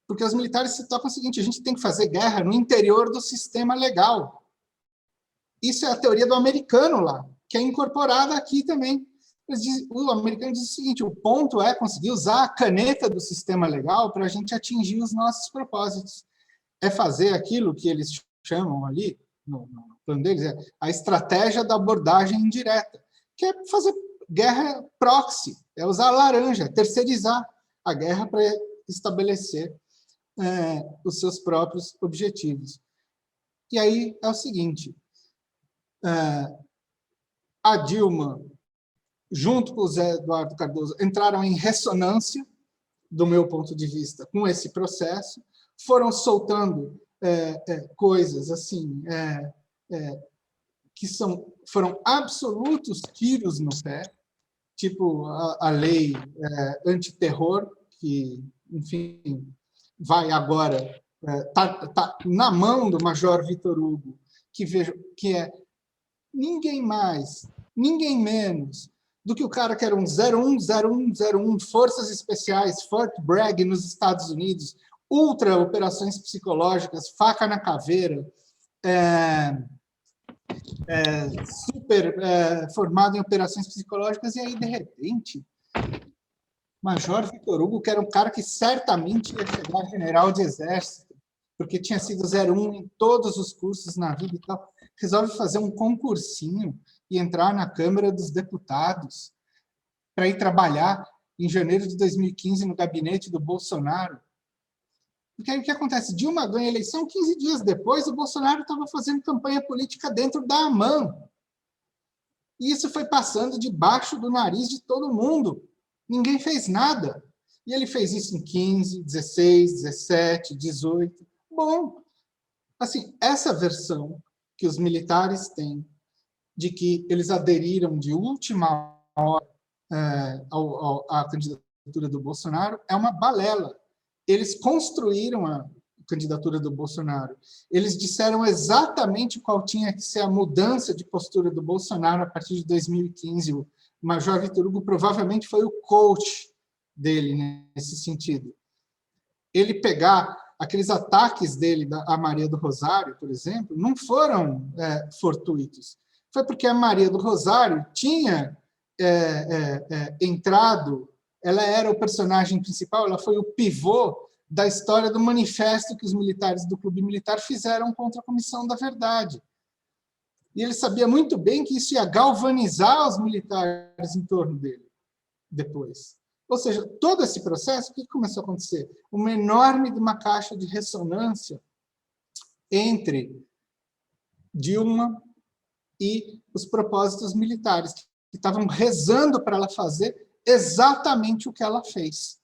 Porque os militares se tocam o seguinte, a gente tem que fazer guerra no interior do sistema legal. Isso é a teoria do americano lá, que é incorporada aqui também. O americano diz o seguinte, o ponto é conseguir usar a caneta do sistema legal para a gente atingir os nossos propósitos. É fazer aquilo que eles chamam ali, no plano deles, é a estratégia da abordagem indireta, que é fazer guerra proxy, é usar a laranja, terceirizar a guerra para estabelecer os seus próprios objetivos. E aí é o seguinte, a Dilma, junto com o Zé Eduardo Cardoso, entraram em ressonância, do meu ponto de vista, com esse processo, foram soltando coisas assim, que foram absolutos tiros no pé, tipo a lei antiterror, que, enfim, vai agora, tá na mão do Major Vitor Hugo, que é ninguém mais, ninguém menos do que o cara que era um 010101, Forças Especiais, Fort Bragg nos Estados Unidos, ultra operações psicológicas, faca na caveira, super formado em operações psicológicas, e aí, de repente, Major Vitor Hugo, que era um cara que certamente ia chegar a general de exército, porque tinha sido 01 em todos os cursos na vida e tal, resolve fazer um concursinho e entrar na Câmara dos Deputados para ir trabalhar em janeiro de 2015 no gabinete do Bolsonaro. Porque aí o que acontece? Dilma ganha a eleição, 15 dias depois, o Bolsonaro estava fazendo campanha política dentro da AMAN. E isso foi passando debaixo do nariz de todo mundo. Ninguém fez nada. E ele fez isso em 15, 16, 17, 18. Bom, assim, essa versão que os militares têm de que eles aderiram de última hora à candidatura do Bolsonaro é uma balela. Eles construíram a candidatura do Bolsonaro. Eles disseram exatamente qual tinha que ser a mudança de postura do Bolsonaro a partir de 2015, O Major Vitor Hugo provavelmente foi o coach dele nesse sentido. Ele pegar aqueles ataques dele a Maria do Rosário, por exemplo, não foram fortuitos. Foi porque a Maria do Rosário tinha entrado, ela era o personagem principal, ela foi o pivô da história do manifesto que os militares do Clube Militar fizeram contra a Comissão da Verdade. E ele sabia muito bem que isso ia galvanizar os militares em torno dele depois. Ou seja, todo esse processo, o que começou a acontecer? Uma enorme caixa de ressonância entre Dilma e os propósitos militares, que estavam rezando para ela fazer exatamente o que ela fez,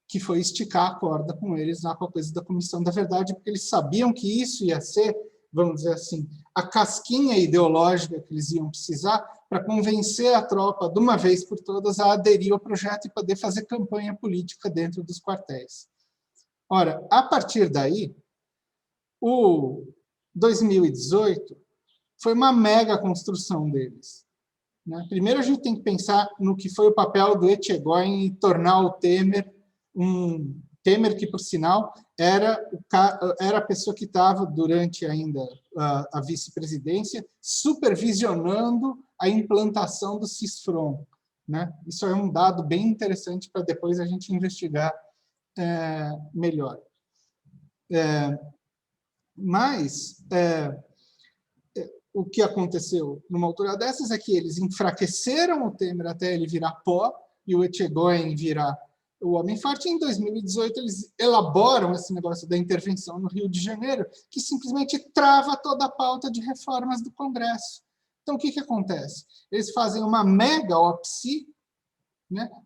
que foi esticar a corda com eles na coisa da Comissão da Verdade, porque eles sabiam que isso ia ser, vamos dizer assim, a casquinha ideológica que eles iam precisar para convencer a tropa, de uma vez por todas, a aderir ao projeto e poder fazer campanha política dentro dos quartéis. Ora, a partir daí, o 2018 foi uma mega construção deles. Primeiro, a gente tem que pensar no que foi o papel do Etchegóin em tornar o Temer Temer, que, por sinal, era a pessoa que estava, durante ainda a vice-presidência, supervisionando a implantação do CISFRON. Isso é um dado bem interessante para depois a gente investigar melhor. Mas o que aconteceu numa altura dessas é que eles enfraqueceram o Temer até ele virar pó e o Etchegóin virar o homem forte. Em 2018, eles elaboram esse negócio da intervenção no Rio de Janeiro, que simplesmente trava toda a pauta de reformas do Congresso. Então, o que acontece? Eles fazem uma mega OPSI,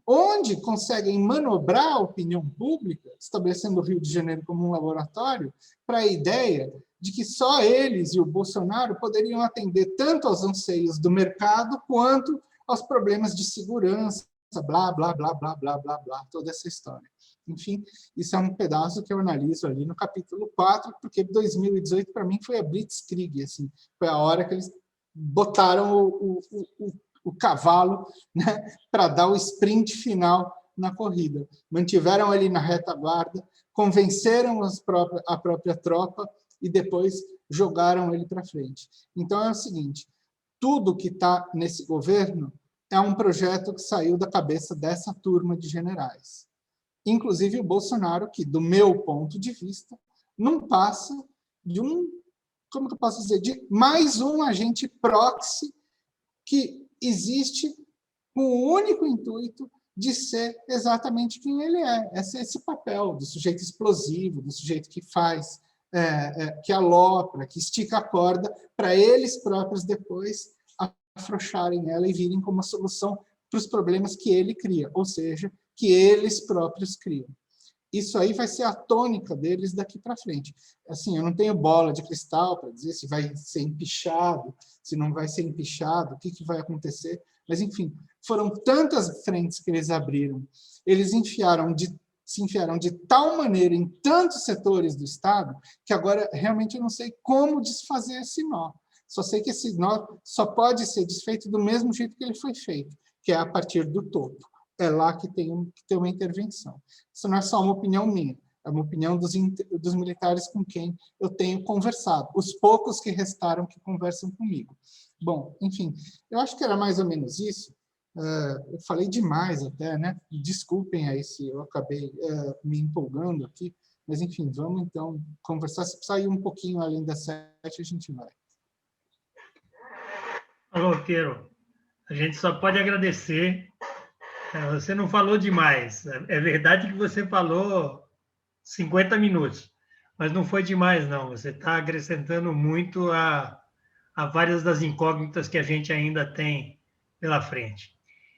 onde conseguem manobrar a opinião pública, estabelecendo o Rio de Janeiro como um laboratório, para a ideia de que só eles e o Bolsonaro poderiam atender tanto aos anseios do mercado quanto aos problemas de segurança, blá, blá, blá, blá, blá, blá, blá, toda essa história. Enfim, isso é um pedaço que eu analiso ali no capítulo 4, porque 2018, para mim, foi a Blitzkrieg, assim, foi a hora que eles botaram o cavalo, para dar o sprint final na corrida. Mantiveram ali na retaguarda, convenceram a própria tropa e depois jogaram ele para frente. Então, é o seguinte, tudo que está nesse governo é um projeto que saiu da cabeça dessa turma de generais. Inclusive o Bolsonaro, que, do meu ponto de vista, não passa de como que eu posso dizer, de mais um agente proxy que existe com o único intuito de ser exatamente quem ele é. Esse papel do sujeito explosivo, do sujeito que faz, que alopra, que estica a corda, para eles próprios depois afrouxarem ela e virem como uma solução para os problemas que ele cria, ou seja, que eles próprios criam. Isso aí vai ser a tônica deles daqui para frente. Assim, eu não tenho bola de cristal para dizer se vai ser empichado, se não vai ser empichado, o que vai acontecer, mas, enfim, foram tantas frentes que eles abriram, eles se enfiaram de tal maneira em tantos setores do Estado, que agora realmente eu não sei como desfazer esse nó. Só sei que esse nó só pode ser desfeito do mesmo jeito que ele foi feito, que é a partir do topo. É lá que tem uma intervenção. Isso não é só uma opinião minha, é uma opinião dos militares com quem eu tenho conversado, os poucos que restaram que conversam comigo. Bom, enfim, eu acho que era mais ou menos isso. Eu falei demais até, Desculpem aí se eu acabei me empolgando aqui, mas, enfim, vamos então conversar. Se sair um pouquinho além das 7, a gente vai. Alô, Queiro, a gente só pode agradecer. Você não falou demais. É verdade que você falou 50 minutos, mas não foi demais, não. Você está acrescentando muito a várias das incógnitas que a gente ainda tem pela frente.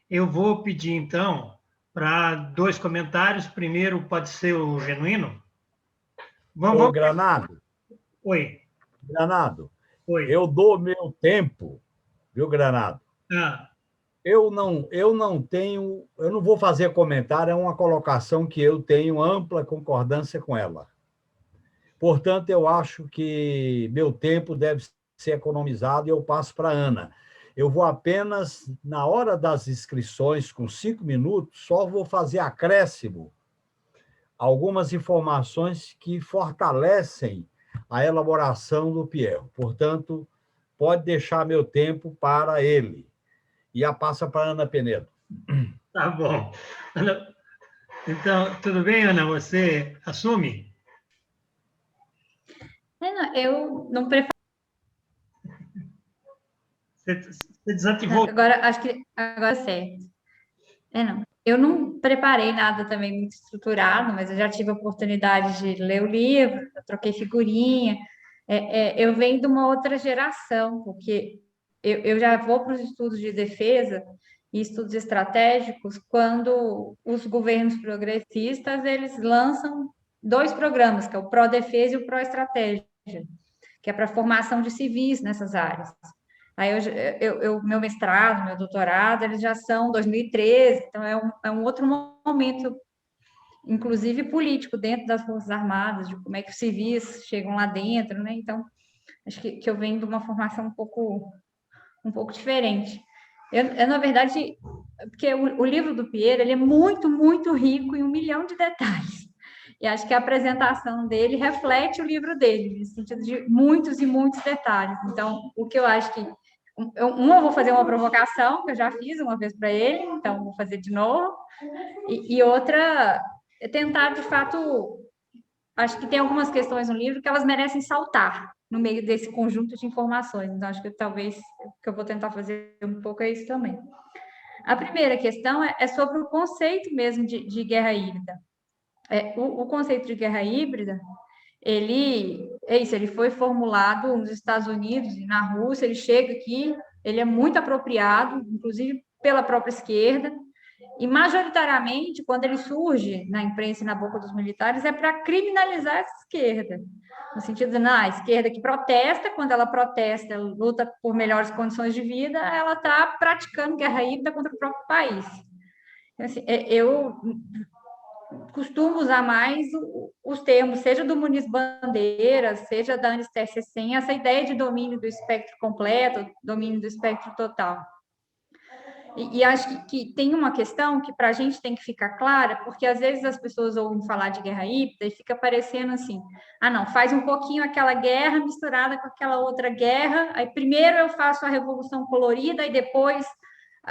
Eu vou pedir, então, para 2 comentários. Primeiro pode ser o Genuíno. Ô, Granado. Oi. Granado, Oi. Eu dou meu tempo, viu, Granado? Eu não vou fazer comentário, é uma colocação que eu tenho ampla concordância com ela. Portanto, eu acho que meu tempo deve ser economizado e eu passo para a Ana. Eu vou apenas, na hora das inscrições, com 5 minutos, só vou fazer acréscimo algumas informações que fortalecem a elaboração do Pierro. Portanto, pode deixar meu tempo para ele. E a passa para a Ana Penedo. Tá bom. Ana, então, tudo bem, Ana? Você assume? Eu não preparei. Você desativou? Agora, acho que agora é certo. Não. Eu não preparei nada também muito estruturado, mas eu já tive a oportunidade de ler o livro, eu troquei figurinha. Eu venho de uma outra geração, porque eu já vou para os estudos de defesa e estudos estratégicos quando os governos progressistas eles lançam 2 programas, que é o Pró-Defesa e o Pró-Estratégia, que é para a formação de civis nessas áreas. Aí meu mestrado, meu doutorado, eles já são 2013, então é um outro momento, inclusive político, dentro das Forças Armadas, de como é que os civis chegam lá dentro, né? Então, acho que eu venho de uma formação um pouco diferente. Na verdade, porque o livro do Pierre, ele é muito, muito rico em 1 milhão de detalhes. E acho que a apresentação dele reflete o livro dele, no sentido de muitos e muitos detalhes. Então, o que eu acho que eu vou fazer uma provocação, que eu já fiz uma vez para ele, então vou fazer de novo. E outra é tentar, de fato, acho que tem algumas questões no livro que elas merecem saltar no meio desse conjunto de informações. Então, acho que talvez o que eu vou tentar fazer um pouco é isso também. A primeira questão é sobre o conceito mesmo de guerra híbrida. O conceito de guerra híbrida, ele foi formulado nos Estados Unidos e na Rússia, ele chega aqui, ele é muito apropriado, inclusive pela própria esquerda, e majoritariamente, quando ele surge na imprensa e na boca dos militares, é para criminalizar essa esquerda, no sentido de, a esquerda que protesta, quando ela protesta, luta por melhores condições de vida, ela está praticando guerra híbrida contra o próprio país. Então, assim, eu costumo usar mais os termos, seja do Muniz Bandeira, seja da Anistésia Sen, essa ideia de domínio do espectro completo, domínio do espectro total. E acho que tem uma questão que para a gente tem que ficar clara, porque às vezes as pessoas ouvem falar de guerra híbrida e fica parecendo assim, não, faz um pouquinho aquela guerra misturada com aquela outra guerra, aí primeiro eu faço a revolução colorida e depois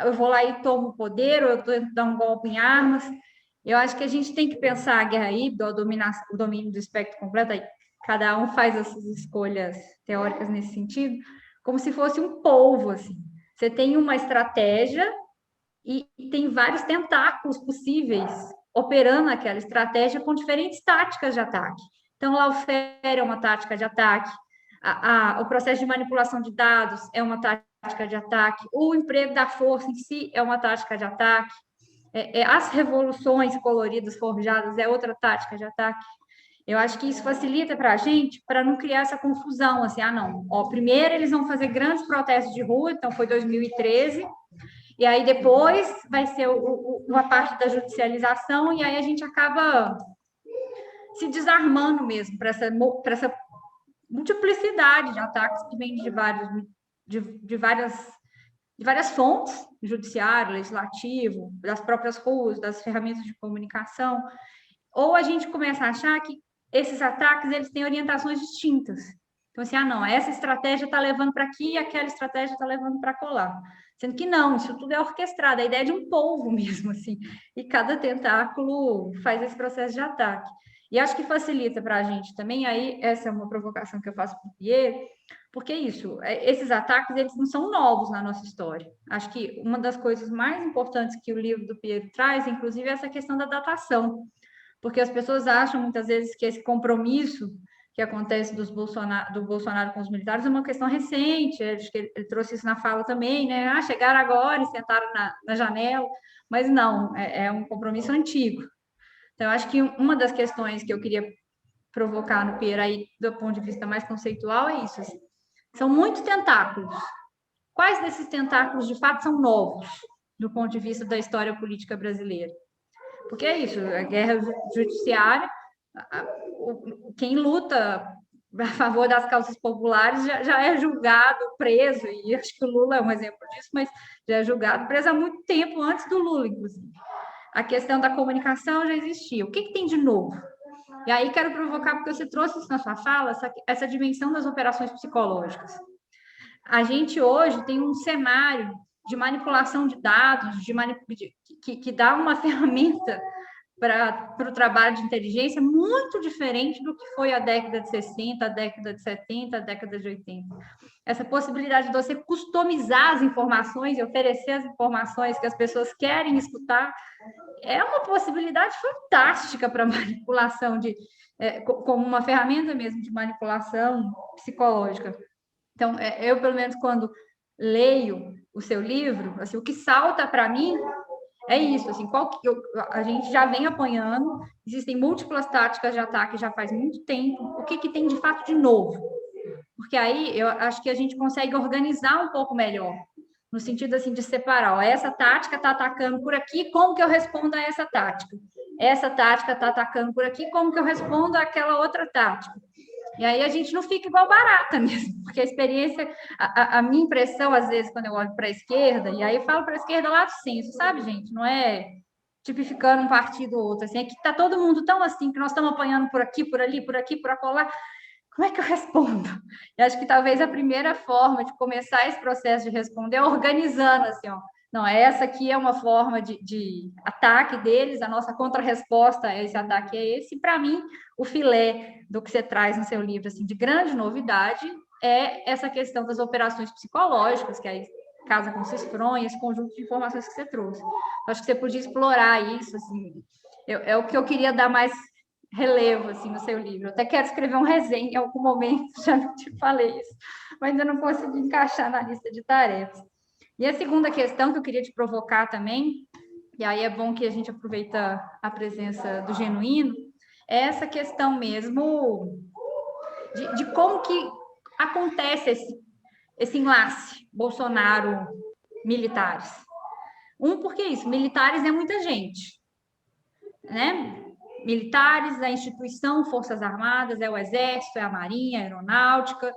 eu vou lá e tomo o poder, ou eu tento dar um golpe em armas. Eu acho que a gente tem que pensar a guerra híbrida, o domínio do espectro completo, aí cada um faz as suas escolhas teóricas nesse sentido, como se fosse um polvo, assim. Você tem uma estratégia e tem vários tentáculos possíveis operando aquela estratégia com diferentes táticas de ataque. Então, o lawfare é uma tática de ataque, o processo de manipulação de dados é uma tática de ataque, o emprego da força em si é uma tática de ataque, as revoluções coloridas, forjadas, é outra tática de ataque. Eu acho que isso facilita para a gente, para não criar essa confusão, assim, primeiro eles vão fazer grandes protestos de rua, então foi 2013, e aí depois vai ser uma parte da judicialização, e aí a gente acaba se desarmando mesmo para essa multiplicidade de ataques que vem de várias fontes, judiciário, legislativo, das próprias ruas, das ferramentas de comunicação, ou a gente começa a achar que esses ataques eles têm orientações distintas. Então, assim, essa estratégia está levando para aqui e aquela estratégia está levando para colar. Sendo que não, isso tudo é orquestrado, a ideia é de um polvo mesmo, assim, e cada tentáculo faz esse processo de ataque. E acho que facilita para a gente também, aí essa é uma provocação que eu faço para o Pierre, porque esses ataques, eles não são novos na nossa história. Acho que uma das coisas mais importantes que o livro do Pierre traz, inclusive, é essa questão da datação, porque as pessoas acham muitas vezes que esse compromisso que acontece do Bolsonaro com os militares é uma questão recente, acho que ele trouxe isso na fala também, né? Chegaram agora e sentaram na janela, mas não, é um compromisso antigo. Então, eu acho que uma das questões que eu queria provocar no Pierre aí, do ponto de vista mais conceitual, é isso. Assim, são muitos tentáculos. Quais desses tentáculos, de fato, são novos, do ponto de vista da história política brasileira? Porque é isso, a guerra judiciária, quem luta a favor das causas populares já é julgado, preso, e acho que o Lula é um exemplo disso, mas já é julgado, preso há muito tempo, antes do Lula, inclusive. A questão da comunicação já existia. O que tem de novo? E aí quero provocar, porque você trouxe isso na sua fala, essa dimensão das operações psicológicas. A gente hoje tem um cenário de manipulação de dados, que dá uma ferramenta para o trabalho de inteligência muito diferente do que foi a década de 60, a década de 70, a década de 80. Essa possibilidade de você customizar as informações e oferecer as informações que as pessoas querem escutar é uma possibilidade fantástica para manipulação, como uma ferramenta mesmo de manipulação psicológica. Então, eu, pelo menos, quando leio o seu livro, assim, o que salta para mim é isso, assim, a gente já vem apanhando, existem múltiplas táticas de ataque já faz muito tempo, o que tem de fato de novo? Porque aí eu acho que a gente consegue organizar um pouco melhor, no sentido assim de separar, ó, essa tática está atacando por aqui, como que eu respondo a essa tática? Essa tática está atacando por aqui, como que eu respondo àquela outra tática? E aí a gente não fica igual barata mesmo, porque a experiência, a minha impressão, às vezes, quando eu olho para a esquerda, e aí eu falo para a esquerda lá do centro, sabe, gente? Não é tipificando um partido ou outro, assim, é que está todo mundo tão assim, que nós estamos apanhando por aqui, por ali, por aqui, por acolá. Como é que eu respondo? Eu acho que talvez a primeira forma de começar esse processo de responder é organizando, assim, ó. Não, essa aqui é uma forma de ataque deles, a nossa contra-resposta a esse ataque é esse. E, para mim, o filé do que você traz no seu livro, assim, de grande novidade, é essa questão das operações psicológicas, que aí casa com o CISFRON e esse conjunto de informações que você trouxe. Eu acho que você podia explorar isso, assim, é o que eu queria dar mais relevo, assim, no seu livro. Eu até quero escrever um resenha em algum momento, já não te falei isso, mas ainda não consegui encaixar na lista de tarefas. E a segunda questão que eu queria te provocar também, e aí é bom que a gente aproveita a presença do Genuíno, é essa questão mesmo de como que acontece esse enlace Bolsonaro-militares. Porque isso, militares é muita gente, né? Militares, a instituição, Forças Armadas, é o Exército, é a Marinha, a Aeronáutica.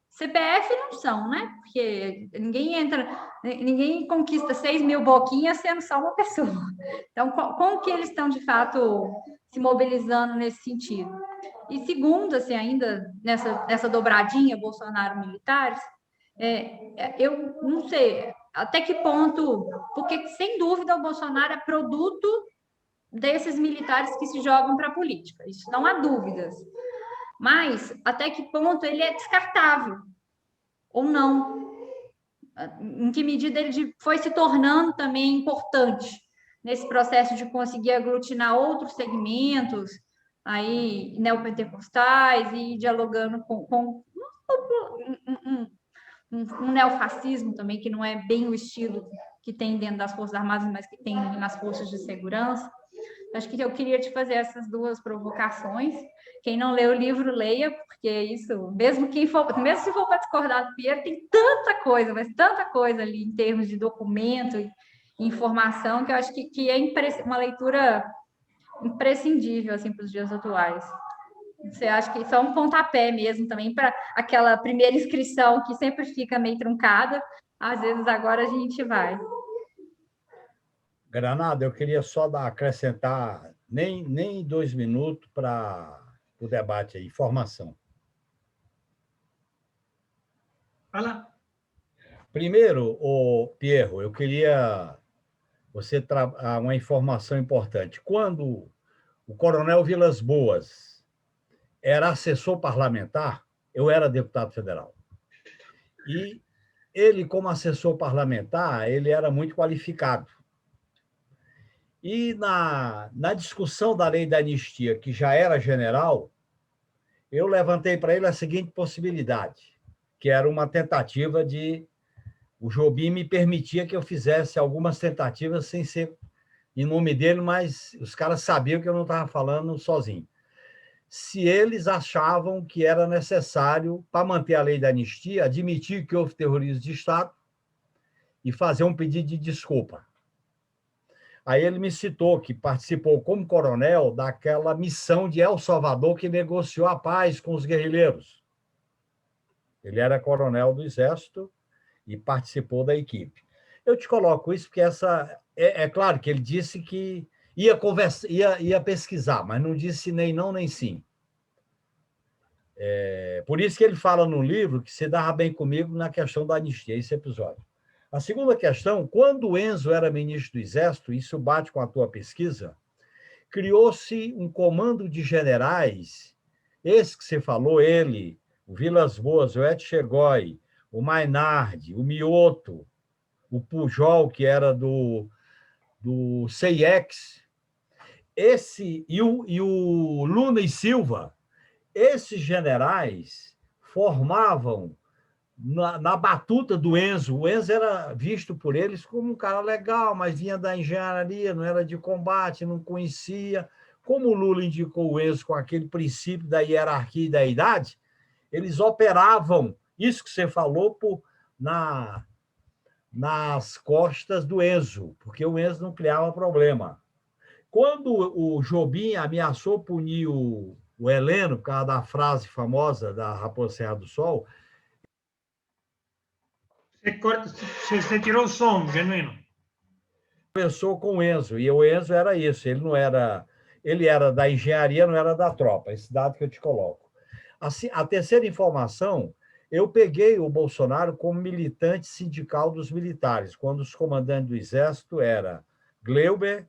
CPF não são, né? Porque ninguém conquista 6.000 boquinhas sendo só uma pessoa. Então, como que eles estão, de fato, se mobilizando nesse sentido? E segundo, assim, ainda nessa dobradinha Bolsonaro-militares, eu não sei até que ponto, porque, sem dúvida, o Bolsonaro é produto desses militares que se jogam para a política, isso não há dúvidas. Mas até que ponto ele é descartável ou não? Em que medida ele foi se tornando também importante nesse processo de conseguir aglutinar outros segmentos, aí neopentecostais, e dialogando com um neofascismo também, que não é bem o estilo que tem dentro das Forças Armadas, mas que tem nas forças de segurança. Acho que eu queria te fazer essas duas provocações. Quem não leu o livro, leia, porque isso, mesmo se for para discordar do Pierre, tem tanta coisa, mas tanta coisa ali em termos de documento e informação, que eu acho que é uma leitura imprescindível assim, para os dias atuais. Você acha que isso é um pontapé mesmo também para aquela primeira inscrição que sempre fica meio truncada? Às vezes agora a gente vai. Granada, eu queria só acrescentar nem 2 minutos para o debate aí, informação. Vai lá. Primeiro, Pierro, eu queria uma informação importante. Quando o coronel Vilas Boas era assessor parlamentar, eu era deputado federal. E ele, como assessor parlamentar, ele era muito qualificado. E na discussão da lei da anistia, que já era general, eu levantei para ele a seguinte possibilidade, que era uma tentativa o Jobim me permitia que eu fizesse algumas tentativas sem ser em nome dele, mas os caras sabiam que eu não estava falando sozinho. Se eles achavam que era necessário, para manter a lei da anistia, admitir que houve terrorismo de Estado e fazer um pedido de desculpa. Aí ele me citou que participou como coronel daquela missão de El Salvador que negociou a paz com os guerrilheiros. Ele era coronel do Exército e participou da equipe. Eu te coloco isso porque é claro que ele disse que ia pesquisar, mas não disse nem não nem sim. Por isso que ele fala no livro que se dava bem comigo na questão da anistia, esse episódio. A segunda questão, quando o Enzo era ministro do Exército, isso bate com a tua pesquisa, criou-se um comando de generais, esse que você falou, ele, o Vilas Boas, o Etchegói, o Maynard, o Mioto, o Pujol, que era do CEIEX, e o Luna e Silva, esses generais formavam na batuta do Enzo. O Enzo era visto por eles como um cara legal, mas vinha da engenharia, não era de combate, não conhecia. Como o Lula indicou o Enzo com aquele princípio da hierarquia e da idade, eles operavam isso que você falou nas costas do Enzo, porque o Enzo não criava problema. Quando o Jobim ameaçou punir o Heleno, por causa da frase famosa da Raposa Serra do Sol... Você tirou o som, Genuíno. Começou com o Enzo, e o Enzo era isso, ele era da engenharia, não era da tropa, esse dado que eu te coloco. Assim, a terceira informação, eu peguei o Bolsonaro como militante sindical dos militares, quando os comandantes do Exército eram Gleuber,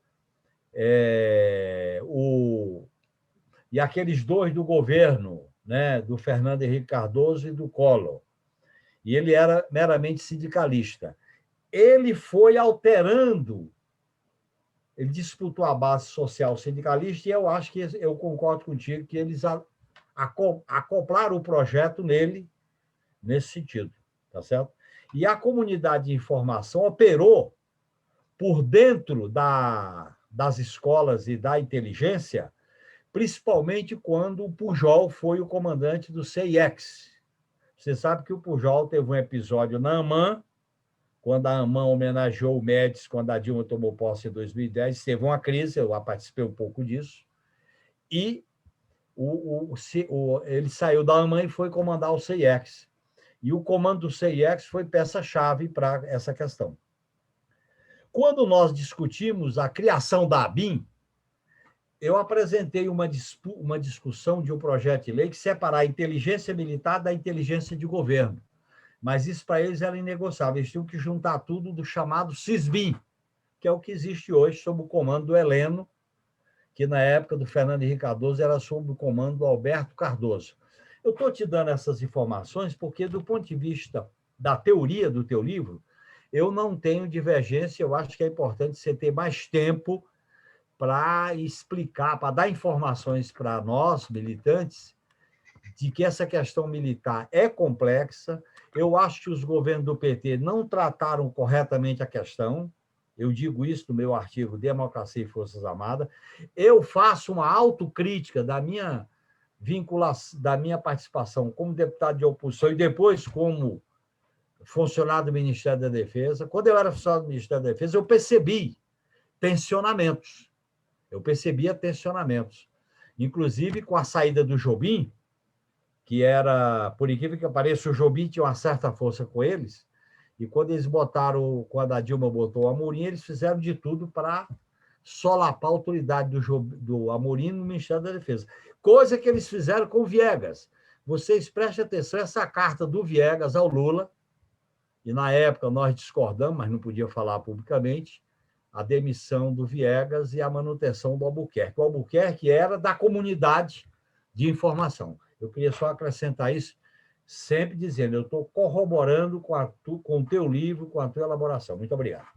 e aqueles dois do governo, né, do Fernando Henrique Cardoso e do Collor. E ele era meramente sindicalista. Ele foi alterando, ele disputou a base social sindicalista, e eu acho que eu concordo contigo que eles acoplaram o projeto nele, nesse sentido, tá certo? E a comunidade de informação operou por dentro das escolas e da inteligência, principalmente quando o Pujol foi o comandante do CEIEX. Você sabe que o Pujol teve um episódio na AMAN, quando a AMAN homenageou o Médici, quando a Dilma tomou posse em 2010, teve uma crise, eu participei um pouco disso, e ele saiu da AMAN e foi comandar o CEIEX. E o comando do CEIEX foi peça-chave para essa questão. Quando nós discutimos a criação da ABIN, eu apresentei uma discussão de um projeto de lei que separa a inteligência militar da inteligência de governo. Mas isso para eles era inegociável. Eles tinham que juntar tudo do chamado CISBIN, que é o que existe hoje sob o comando do Heleno, que na época do Fernando Henrique Cardoso era sob o comando do Alberto Cardoso. Eu estou te dando essas informações porque, do ponto de vista da teoria do teu livro, eu não tenho divergência. Eu acho que é importante você ter mais tempo para explicar, para dar informações para nós, militantes, de que essa questão militar é complexa. Eu acho que os governos do PT não trataram corretamente a questão. Eu digo isso no meu artigo Democracia e Forças Armadas. Eu faço uma autocrítica da minha vinculação, da minha participação como deputado de oposição e depois como funcionário do Ministério da Defesa. Quando eu era funcionário do Ministério da Defesa, eu percebi tensionamentos. Inclusive com a saída do Jobim, que era, por incrível que pareça, o Jobim tinha uma certa força com eles, e quando a Dilma botou o Amorim, eles fizeram de tudo para solapar a autoridade do Amorim no Ministério da Defesa. Coisa que eles fizeram com o Viegas. Vocês prestem atenção, essa carta do Viegas ao Lula, e na época nós discordamos, mas não podia falar publicamente, a demissão do Viegas e a manutenção do Albuquerque. O Albuquerque era da comunidade de informação. Eu queria só acrescentar isso, sempre dizendo, eu estou corroborando com o teu livro, com a tua elaboração. Muito obrigado.